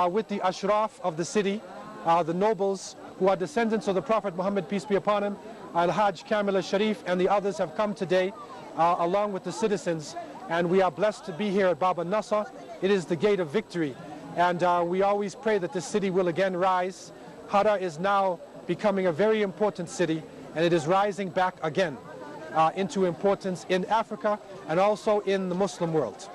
with the ashraf of the city, the nobles who are descendants of the Prophet Muhammad, peace be upon him. Al-Hajj Kamil al-Sharif and the others have come today along with the citizens, and we are blessed to be here at Bab al-Nasr. It is the gate of victory, and we always pray that this city will again rise. Harar is now becoming a very important city, and it is rising back again into importance in Africa and also in the Muslim world.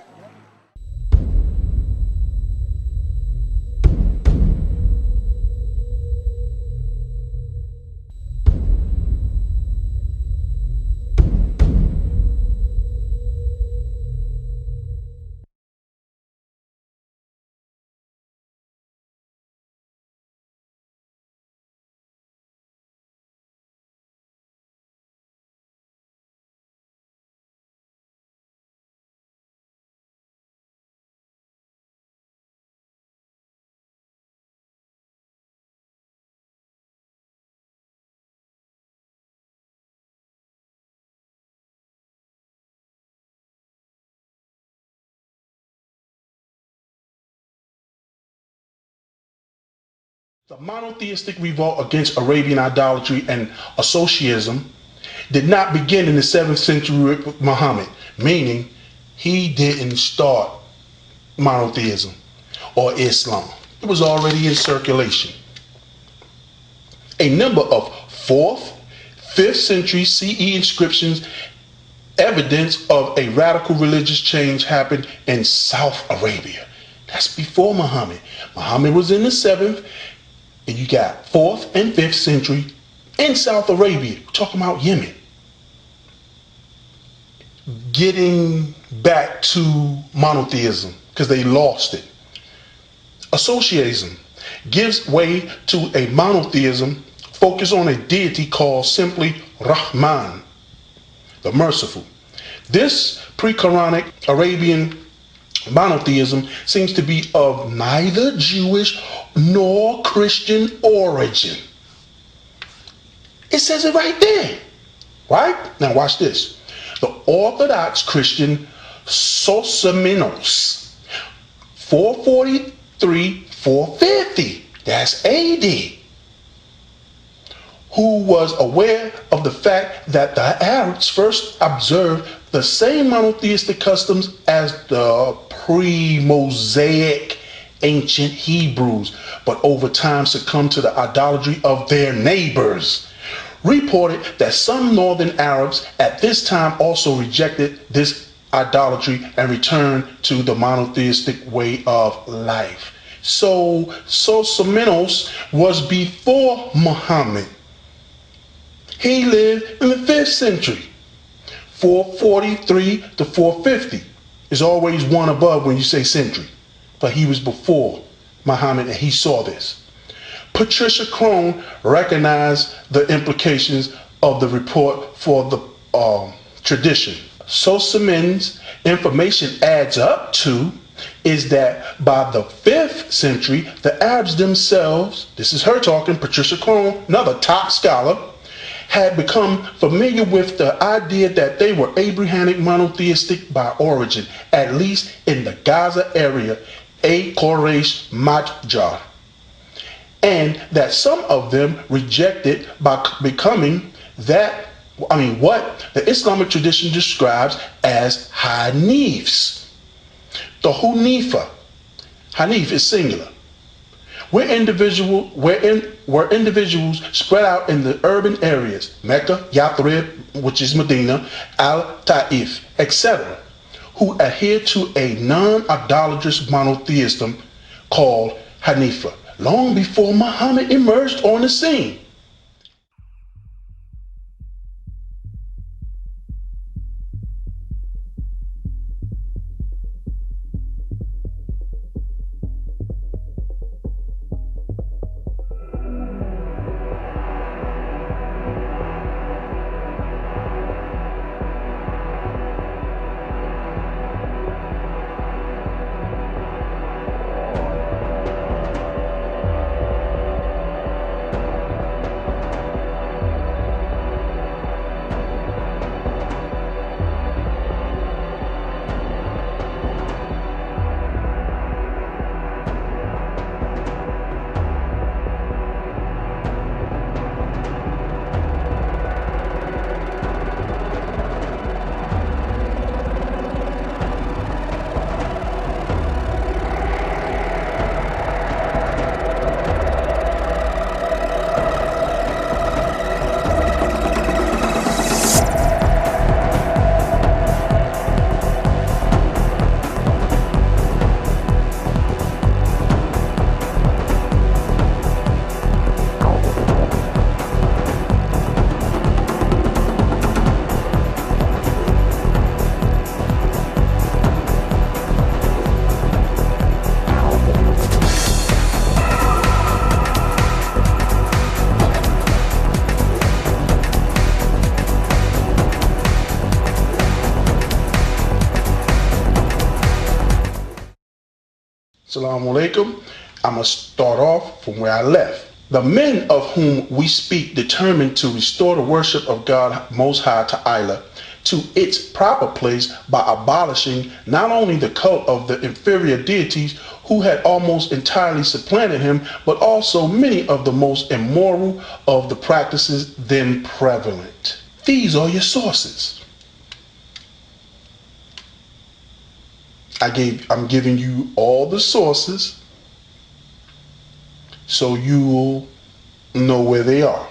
The monotheistic revolt against Arabian idolatry and associatism did not begin in the 7th century with Muhammad, meaning he didn't start monotheism or Islam. It was already in circulation. A number of 4th, 5th century CE inscriptions evidence of a radical religious change happened in South Arabia. That's before Muhammad. Muhammad was in the 7th, and you got 4th and 5th century in South Arabia. We're talking about Yemen. Getting back to monotheism because they lost it. Associatism gives way to a monotheism focused on a deity called simply Rahman, the merciful. This pre-Quranic Arabian monotheism seems to be of neither Jewish nor Christian origin. It says it right there, right? Now watch this. The Orthodox Christian Sosiminos, 443-450, that's AD, who was aware of the fact that the Arabs first observed the same monotheistic customs as the pre-Mosaic ancient Hebrews, but over time succumbed to the idolatry of their neighbors. Reported that some northern Arabs at this time also rejected this idolatry and returned to the monotheistic way of life. So Sosiminos was before Muhammad. He lived in the 5th century, 443 to 450. There's always one above when you say century, but he was before Muhammad and he saw this. Patricia Crone recognized the implications of the report for the tradition. Sosiminos' information adds up to is that by the 5th century, the Arabs themselves, this is her talking, Patricia Crone, another top scholar, had become familiar with the idea that they were Abrahamic monotheistic by origin, at least in the Gaza area, a Quraysh Majjar, and that some of them rejected by becoming what the Islamic tradition describes as hadiyths. The Hunifa, Hanif is singular, were individuals spread out in the urban areas, Mecca, Yathrib, which is Medina, Al-Ta'if, etc., who adhered to a non-idolatrous monotheism called Hanifa, long before Muhammad emerged on the scene. Assalamu alaikum. I'm going to start off from where I left. The men of whom we speak determined to restore the worship of God Most High Ta'ala to its proper place by abolishing not only the cult of the inferior deities who had almost entirely supplanted him, but also many of the most immoral of the practices then prevalent. These are your sources. I'm giving you all the sources so you will know where they are.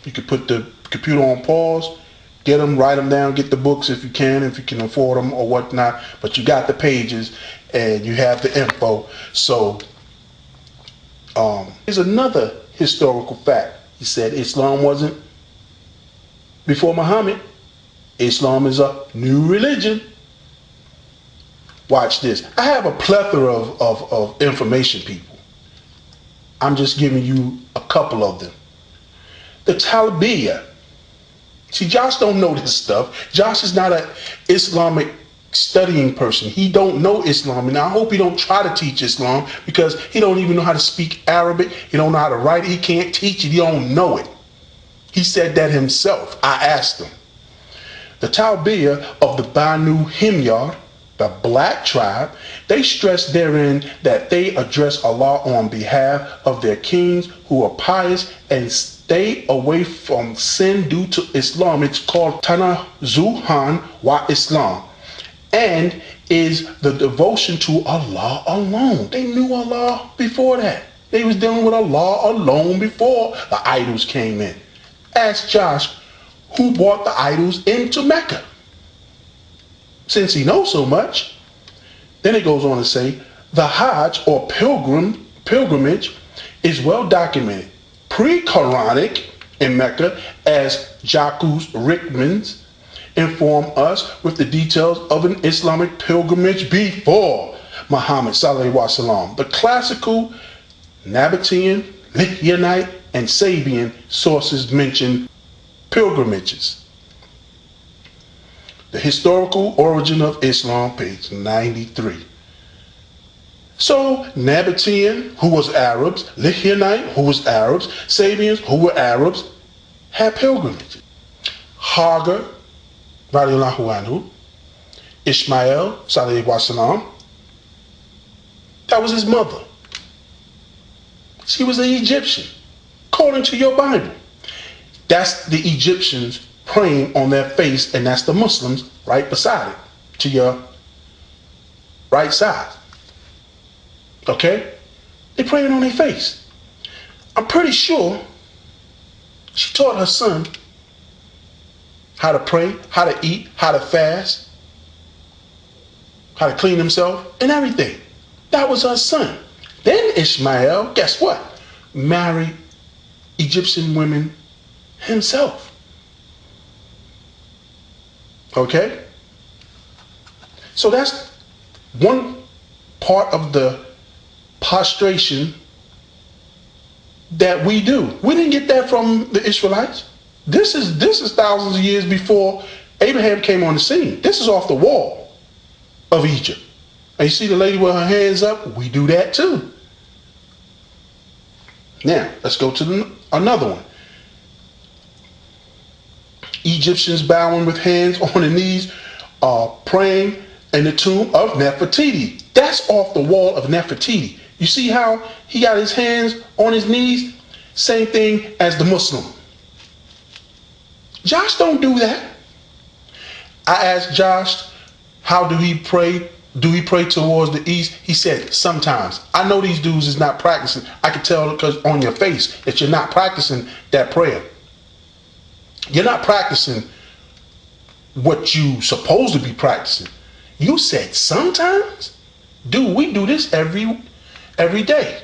You can put the computer on pause, get them, write them down, get the books if you can afford them or whatnot, but you got the pages and you have the info. So here's another historical fact. He said Islam wasn't before Muhammad. Islam is a new religion. Watch this. I have a plethora of information, people. I'm just giving you a couple of them. The Talbiyah. See, Josh don't know this stuff. Josh is not an Islamic studying person. He don't know Islam, and I hope he don't try to teach Islam because he don't even know how to speak Arabic. He don't know how to write it. He can't teach it. He don't know it. He said that himself. I asked him. The Talbiyah of the Banu Himyar, the black tribe, they stress therein that they address Allah on behalf of their kings who are pious and stay away from sin due to Islam. It's called Tanazuhan wa Islam, and is the devotion to Allah alone. They knew Allah before that. They was dealing with Allah alone before the idols came in. Ask Josh who brought the idols into Mecca. Since he knows so much, then it goes on to say, the Hajj or pilgrimage is well documented, pre-Quranic in Mecca, as Jacques Rickmans inform us with the details of an Islamic pilgrimage before Muhammad sallallahu alaihi wasallam. The classical Nabatean, Lyhianite, and Sabian sources mention pilgrimages. The Historical Origin of Islam, page 93. So, Nabatean, who was Arabs, Lyhianite, who was Arabs, Sabians, who were Arabs, had pilgrimages. Hagar, radiallahu anhu, Ishmael, sallallahu alaihi wasallam, that was his mother. She was an Egyptian, according to your Bible. That's the Egyptians praying on their face, and that's the Muslims right beside it, to your right side. Okay? They're praying on their face. I'm pretty sure she taught her son how to pray, how to eat, how to fast, how to clean himself, and everything. That was her son. Then Ishmael, guess what? Married Egyptian women himself. Okay? So that's one part of the prostration that we do. We didn't get that from the Israelites. This is thousands of years before Abraham came on the scene. This is off the wall of Egypt. And you see the lady with her hands up? We do that too. Now, let's go to another one. Egyptians bowing with hands on their knees, praying in the tomb of Nefertiti. That's off the wall of Nefertiti. You see how he got his hands on his knees? Same thing as the Muslim. Josh don't do that. I asked Josh, how do he pray? Do he pray towards the east? He said, sometimes. I know these dudes is not practicing. I can tell because on your face that you're not practicing that prayer. You're not practicing what you supposed to be practicing. You said sometimes? Dude, we do this every day.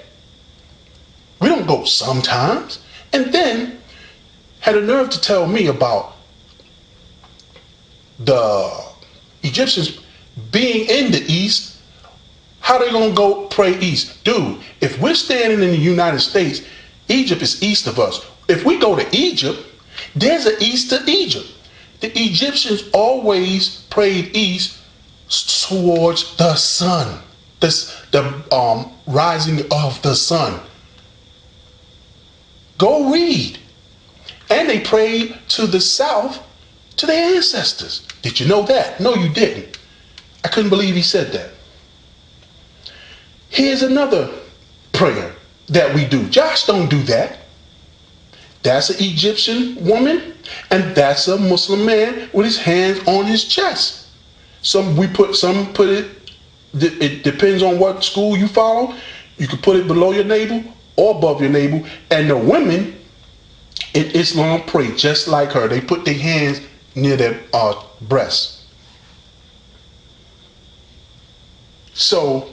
We don't go sometimes. And then had a nerve to tell me about the Egyptians being in the east. How they gonna go pray east? Dude, if we're standing in the United States, Egypt is east of us. If we go to Egypt, there's an east to Egypt. The Egyptians always prayed east towards the sun, the rising of the sun. Go read. And they prayed to the south to their ancestors. Did you know that? No, you didn't. I couldn't believe he said that. Here's another prayer that we do. Josh don't do that. That's an Egyptian woman, and that's a Muslim man with his hands on his chest. Some put it depends on what school you follow. You can put it below your navel or above your navel. And the women in Islam pray just like her. They put their hands near their breasts. So,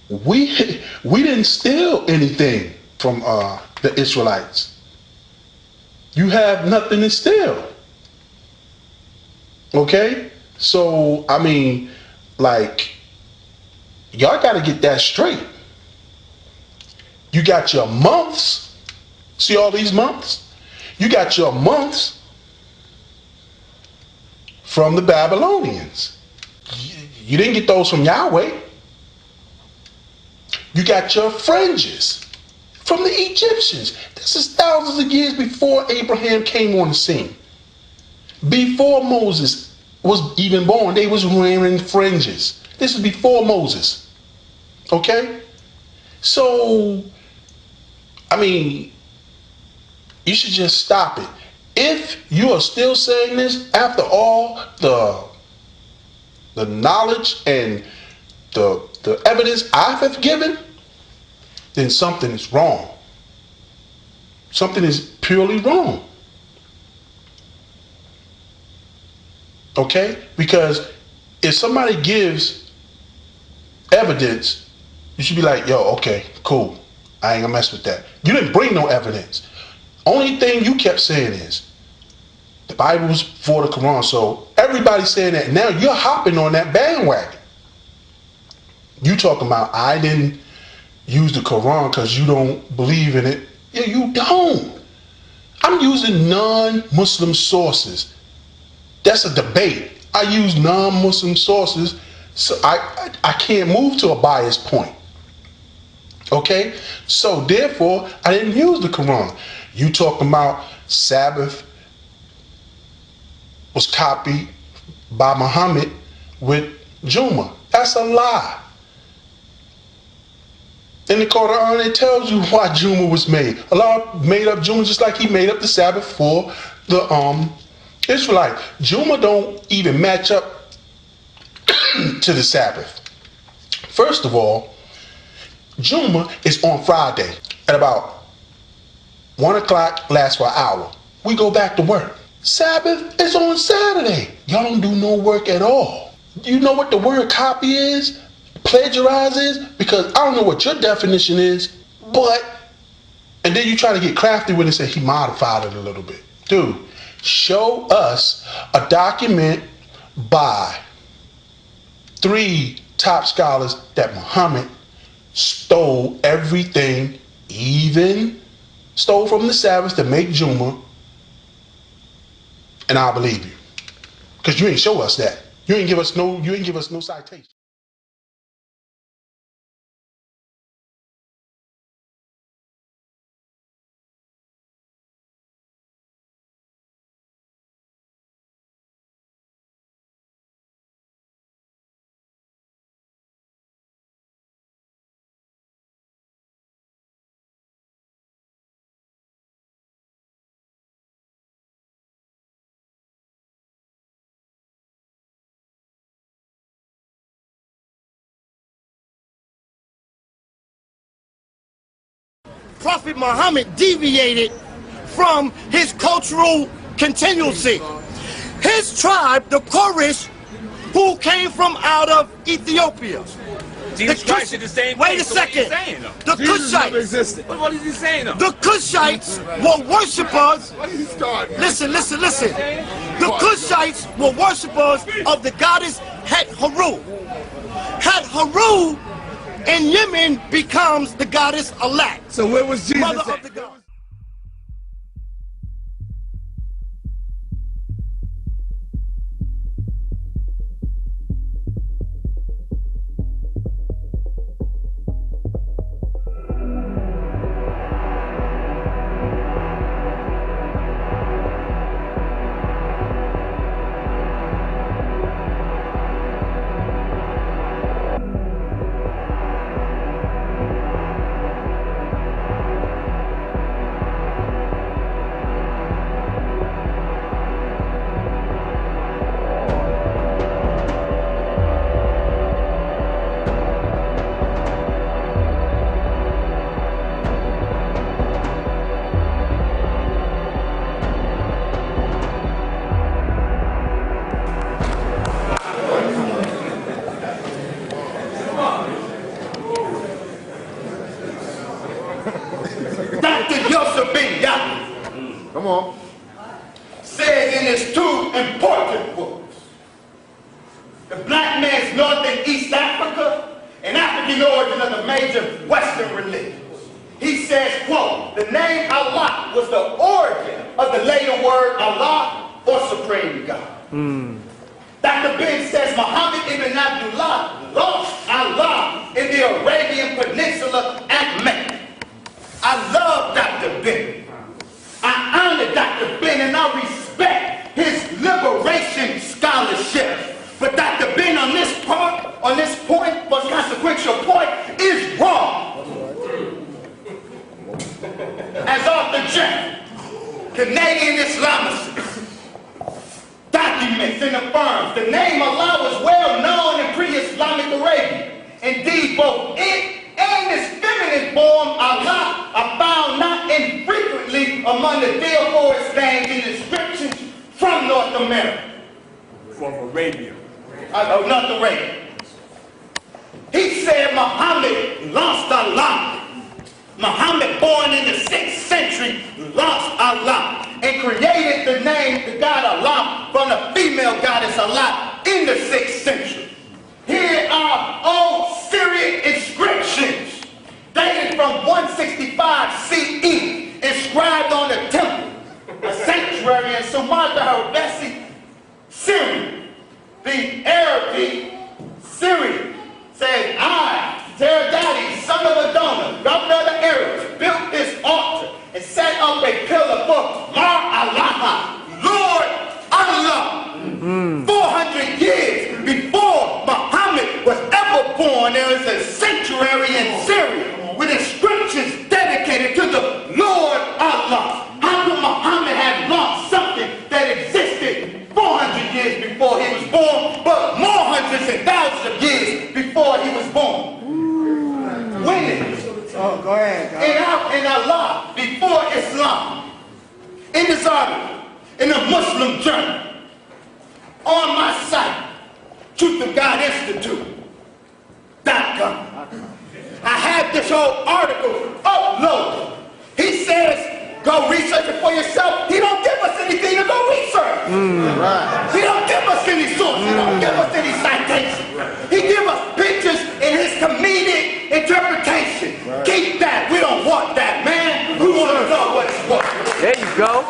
we didn't steal anything from the Israelites. You have nothing to steal. Okay? So, I mean, like, y'all got to get that straight. You got your months. See all these months? You got your months from the Babylonians. You didn't get those from Yahweh. You got your fringes from the Egyptians. This is thousands of years before Abraham came on the scene. Before Moses was even born, they was wearing fringes. This is before Moses. Okay? So, I mean, you should just stop it. If you are still saying this after all the knowledge and the evidence I have given, then something is wrong. Something is purely wrong. Okay? Because if somebody gives evidence, you should be like, yo, okay, cool. I ain't gonna mess with that. You didn't bring no evidence. Only thing you kept saying is the Bible's for the Quran. So everybody's saying that. Now you're hopping on that bandwagon. You talking about I didn't use the Quran because you don't believe in it. Yeah, you don't. I'm using non-Muslim sources. That's a debate. I use non-Muslim sources, so I can't move to a biased point. Okay? So therefore, I didn't use the Quran. You talking about Sabbath was copied by Muhammad with Juma. That's a lie. In the Qur'an, it tells you why Juma was made. Allah made up Juma just like he made up the Sabbath for the Israelite. Juma don't even match up to the Sabbath. First of all, Juma is on Friday at about 1 o'clock, lasts for an hour. We go back to work. Sabbath is on Saturday. Y'all don't do no work at all. You know what the word copy is? Plagiarize is? Because I don't know what your definition is, but, and then you try to get crafty with it and say he modified it a little bit. Dude, show us a document by 3 top scholars that Muhammad stole everything, even stole from the Sabbath to make Juma, and I'll believe you. Because you ain't show us that. You ain't give us no citation. Prophet Muhammad deviated from his cultural continuity. His tribe, the Quraysh, who came from out of Ethiopia. Jesus Christ is the same. Wait a second. The Cushites. What is he saying though? The Cushites were worshippers. Listen. The Cushites were worshippers of the goddess Het Haru. Het Haru in Yemen becomes the goddess Alat. So where was Jesus? Mother of the gods. Come on. Says in his two important books, The Black Man's North and East Africa and African Origin of the Major Western Religions. He says, quote, the name Allah was the origin of the later word Allah or Supreme God. Dr. Ben says Muhammad ibn Abdullah lost Allah in the Arabian Peninsula at Mecca. I love Dr. Ben. I honor Dr. Ben and I respect his liberation scholarship. But Dr. Ben on this point, was consequential point, is wrong. As Arthur J., Canadian Islamicist, documents and affirms the name Allah was well known in pre-Islamic Arabia. Indeed, both it and its feminine form, Allah, are found not infrequently among the Theophorus names in inscriptions from North America. From Arabia. North Arabia. He said Muhammad lost Allah. Muhammad, born in the 6th century, lost Allah and created the name, the God Allah, from the female goddess Allah in the 6th century. Here are old Syrian inscriptions dated from 165 CE, inscribed on the temple, a sanctuary in Sumarda Harabesi, Syria. The Arabic Syria said, I, Teradati, son of Adonai, governor of the Arabs, built this altar and set up a pillar for Mar Allah, Lord Allah. 400 years before Muhammad was ever born, there was a sanctuary in Syria with inscriptions dedicated to the Lord Allah. How could Muhammad have lost something that existed 400 years before he was born, but more hundreds and thousands of years before he was born? Oh, go ahead. In Allah, before Islam, in this article, in the Muslim Journal, on my site, truthofgodinstitute.com. I have this whole article uploaded. He says, go research it for yourself. He don't give us anything to go research. Right. He don't give us any sources. He don't give us any citations. He give us pictures in his comedic interpretation. Right. Keep that. We don't want that, man. We want to know what it's worth. There you go.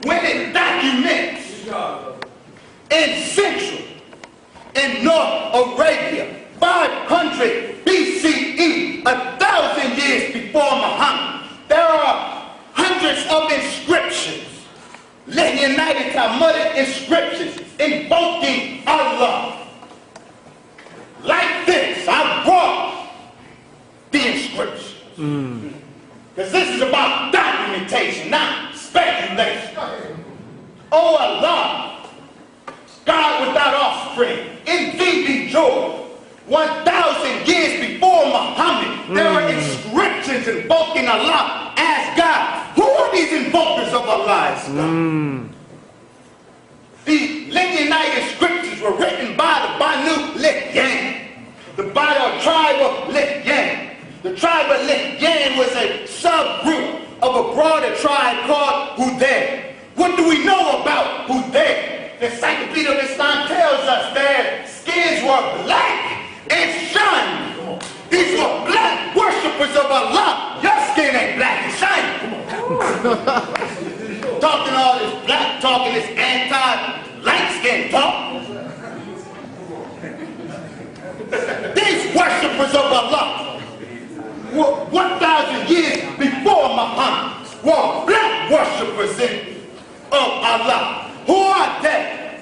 When it documents in Central and North Arabia, 500 BCE, 1,000 years before Muhammad, there are hundreds of inscriptions, United Talmudic inscriptions invoking Allah. Like this, I brought the inscriptions. Because this is about documentation, not speculation. Oh Allah, God without offspring, indeed be joy. 1,000 years before Muhammad, there are inscriptions invoking Allah as God. Who are these invokers of Allah as God? The Lingonite inscriptions were written by the Banu Lityan, the tribe of Lityan. The tribe of Lityan was a subgroup of a broader tribe called Hudayr. What do we know about Hudayr? The Encyclopedia of Islam tells us their skins were black and shiny. These were black worshippers of Allah. Your skin ain't black and shiny. Talking all this black talking, this anti-light skin talk. These worshippers of Allah were 1,000 years before Muhammad were black worshippers of Allah. Who are they?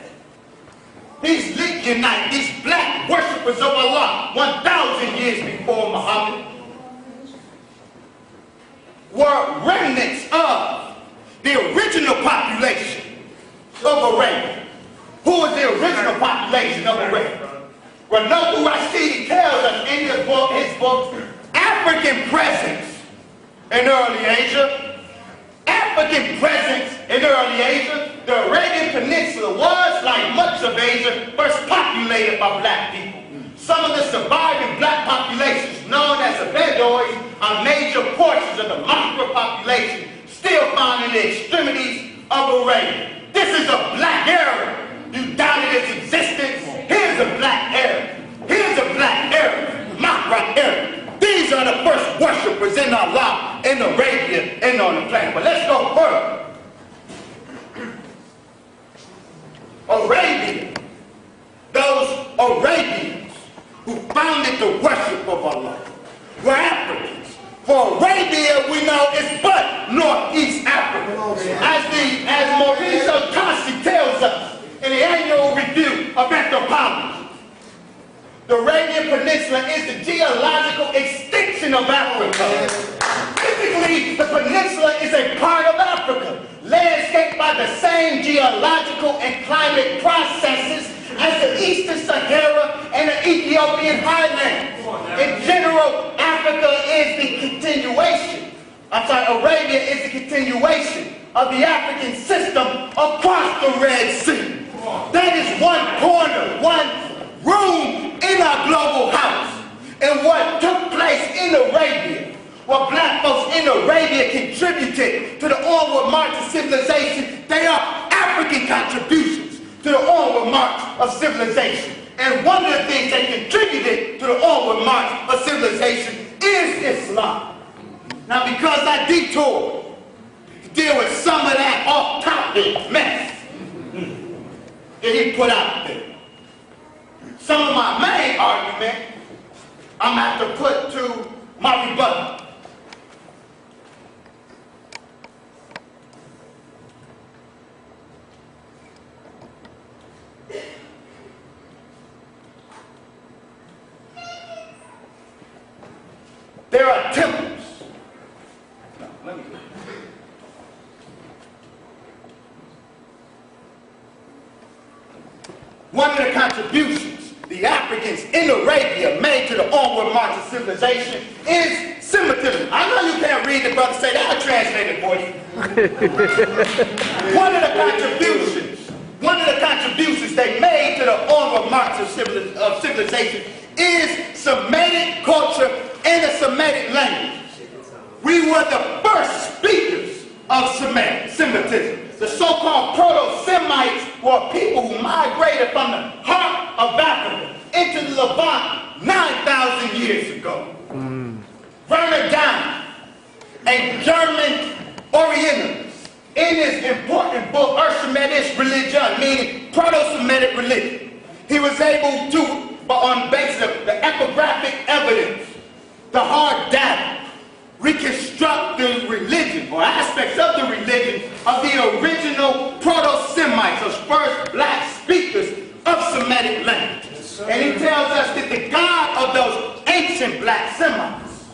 These Lincolnites, these black worshippers of Allah, 1,000 years before Muhammad, were remnants of the original population of Arabia. Who was the original population of Arabia? Ranoku Rashidi tells us in his book, African presence in early Asia. African presence in early Asia. The Arabian Peninsula was, like much of Asia, first populated by black people. Some of the surviving black populations, known as the Bedouins, are major portions of the Maqra population population still found in the extremities of Arabia. This is a black Arab. You doubted its existence. Here's a black Arab. Here's a black Arab. Mahra Arab. These are the first worshippers in Allah, in Arabia, and on the planet. But let's go further. Arabia, those Arabians who founded the worship of Allah were Africans. For Arabia, we know, is but Northeast Africa. As Maurice O'Connor tells us in the annual review of anthropology, the Arabian Peninsula is the geological extension of Africa. Typically, the peninsula is a part of Africa, landscaped by the same geological and climate processes as the Eastern Sahara and the Ethiopian highlands. In general, Africa is the continuation. Arabia is the continuation of the African system across the Red Sea. That is one corner, one room in our global house. And what took place in Arabia, what black folks in Arabia contributed to the onward march of civilization, they are African contributions to the onward march of civilization. And one of the things they contributed to the onward march of civilization is Islam. Now, because I detoured to deal with some of that off-topic mess that he put out there, some of my main argument I'm going to have to put to my rebuttal. There are temples. One of the contributions the Africans in Arabia made to the onward march of civilization is Semitism. I know you can't read it, brother, say that. I'll translate it for you. One of the contributions they made to the onward march of civilization is Semitic culture and the Semitic language. We were the first speakers of Semitism. The so-called proto-Semites were people who migrated from the heart of Africa into the Levant 9,000 years ago. Werner Down, a German Orientalist, in his important book, Ursemitic Religion, meaning proto-Semitic religion, he was able to, on the basis of the epigraphic evidence, the hard data, reconstruct the religion or aspects of the religion of the original proto-Semites, those first black speakers of Semitic language. And he tells us that the God of those ancient black Semites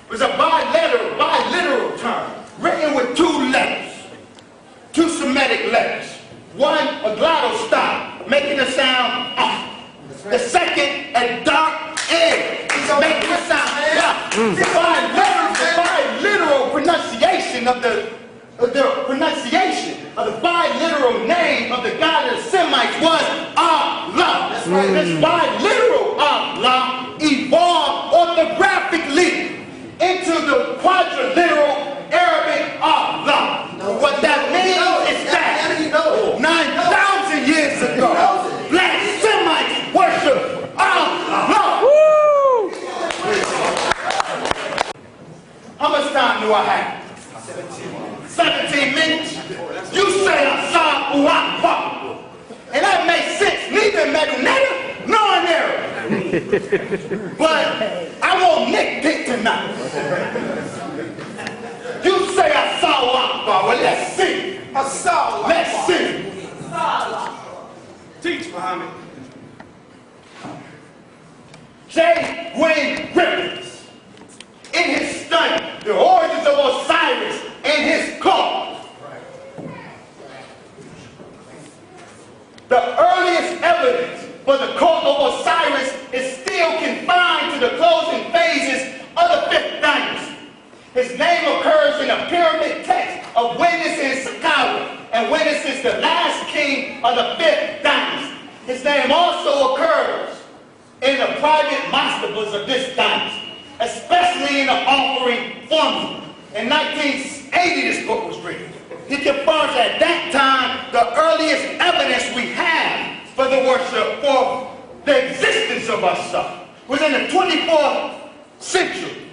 was a biliteral term written with two letters, two Semitic letters. One, a glottal stop, making a sound off. The second, a dark egg, making a sound off. The biliteral pronunciation of the biliteral name of the God of the Semites was Allah. That's right. This biliteral Allah evolved orthographically into the quadriliteral Arabic Allah. What that means is that 9,000 years ago, black Semites worship Allah. How much time do I have? 17 minutes? You say Assalamu Akbar. And that makes sense. Neither Medunetta nor an Arab. But I won't nitpick tonight. You say Assalamu Akbar. Well, let's see. Let's see. Teach, Muhammad. J. Wayne Griffiths, in his study, The Origins of Osiris and His Cult, the earliest evidence for the cult of Osiris is still confined to the closing phases of the 5th dynasty. His name occurs in a pyramid text of Winness and Sakawa, and Winness is the last king of the 5th dynasty. His name also occurs in the private mastabas of this dynasty, especially in the offering formula. In 1980, this book was written. He confirms at that time the earliest evidence we have for the worship, for the existence of Asa, was in the 24th century.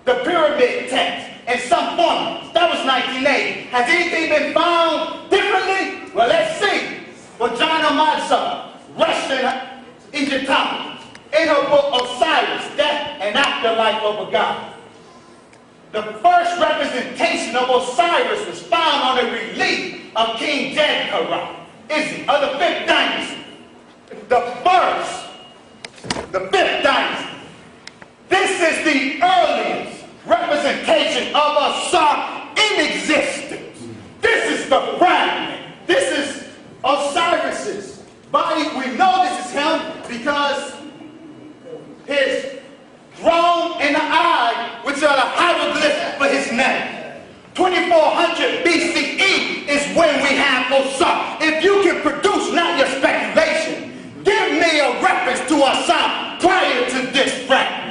The pyramid text in some form. That was 1980. Has anything been found differently? Well, let's see. Vagina Mazza, Russian Egyptologist, in her book Osiris, Death and Afterlife of a God. The first representation of Osiris was found on a relief of King Jedkara, of the 5th dynasty. The 5th dynasty. This is the earliest representation of Asa in existence. This is the fragment. This is Osiris's body. We know this is him because his throne and the eye, which are the hieroglyphs for his name. 2400 BCE is when we have Asa. If you can produce, not your speculation, give me a reference to Asa prior to this fragment.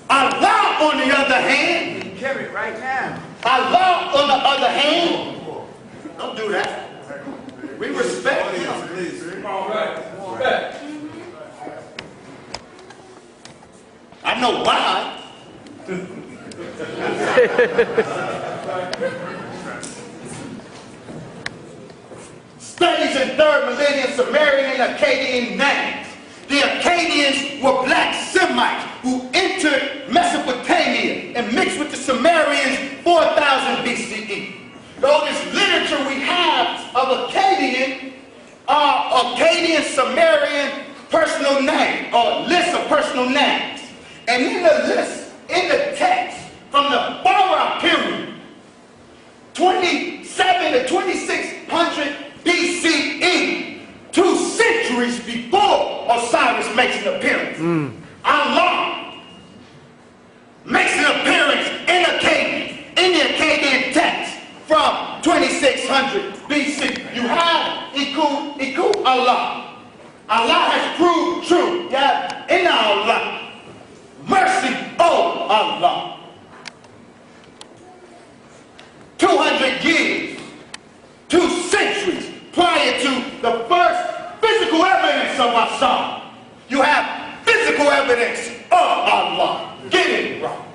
Allah, on the other hand, carry it right now. Allah, on the other hand, don't do that. We respect him. All right. Respect. I know why. Studies in 3rd millennium Sumerian and Akkadian names. The Akkadians were black Semites who entered Mesopotamia and mixed with the Sumerians 4000 BCE. The oldest literature we have of Akkadian are Akkadian Sumerian personal names, or lists of personal names. And in the list, in the text, from the Pharaoh period, 27 to 2600 BCE, 2 centuries before Osiris makes an appearance. Allah makes an appearance in the Akkadian text from 2600 BC. You have Iku Allah. Allah has proved true. You have Inna Allah. Mercy, oh Allah. 200 years, 2 centuries prior to the first physical evidence of Asa. You have physical evidence of Allah. Get it right.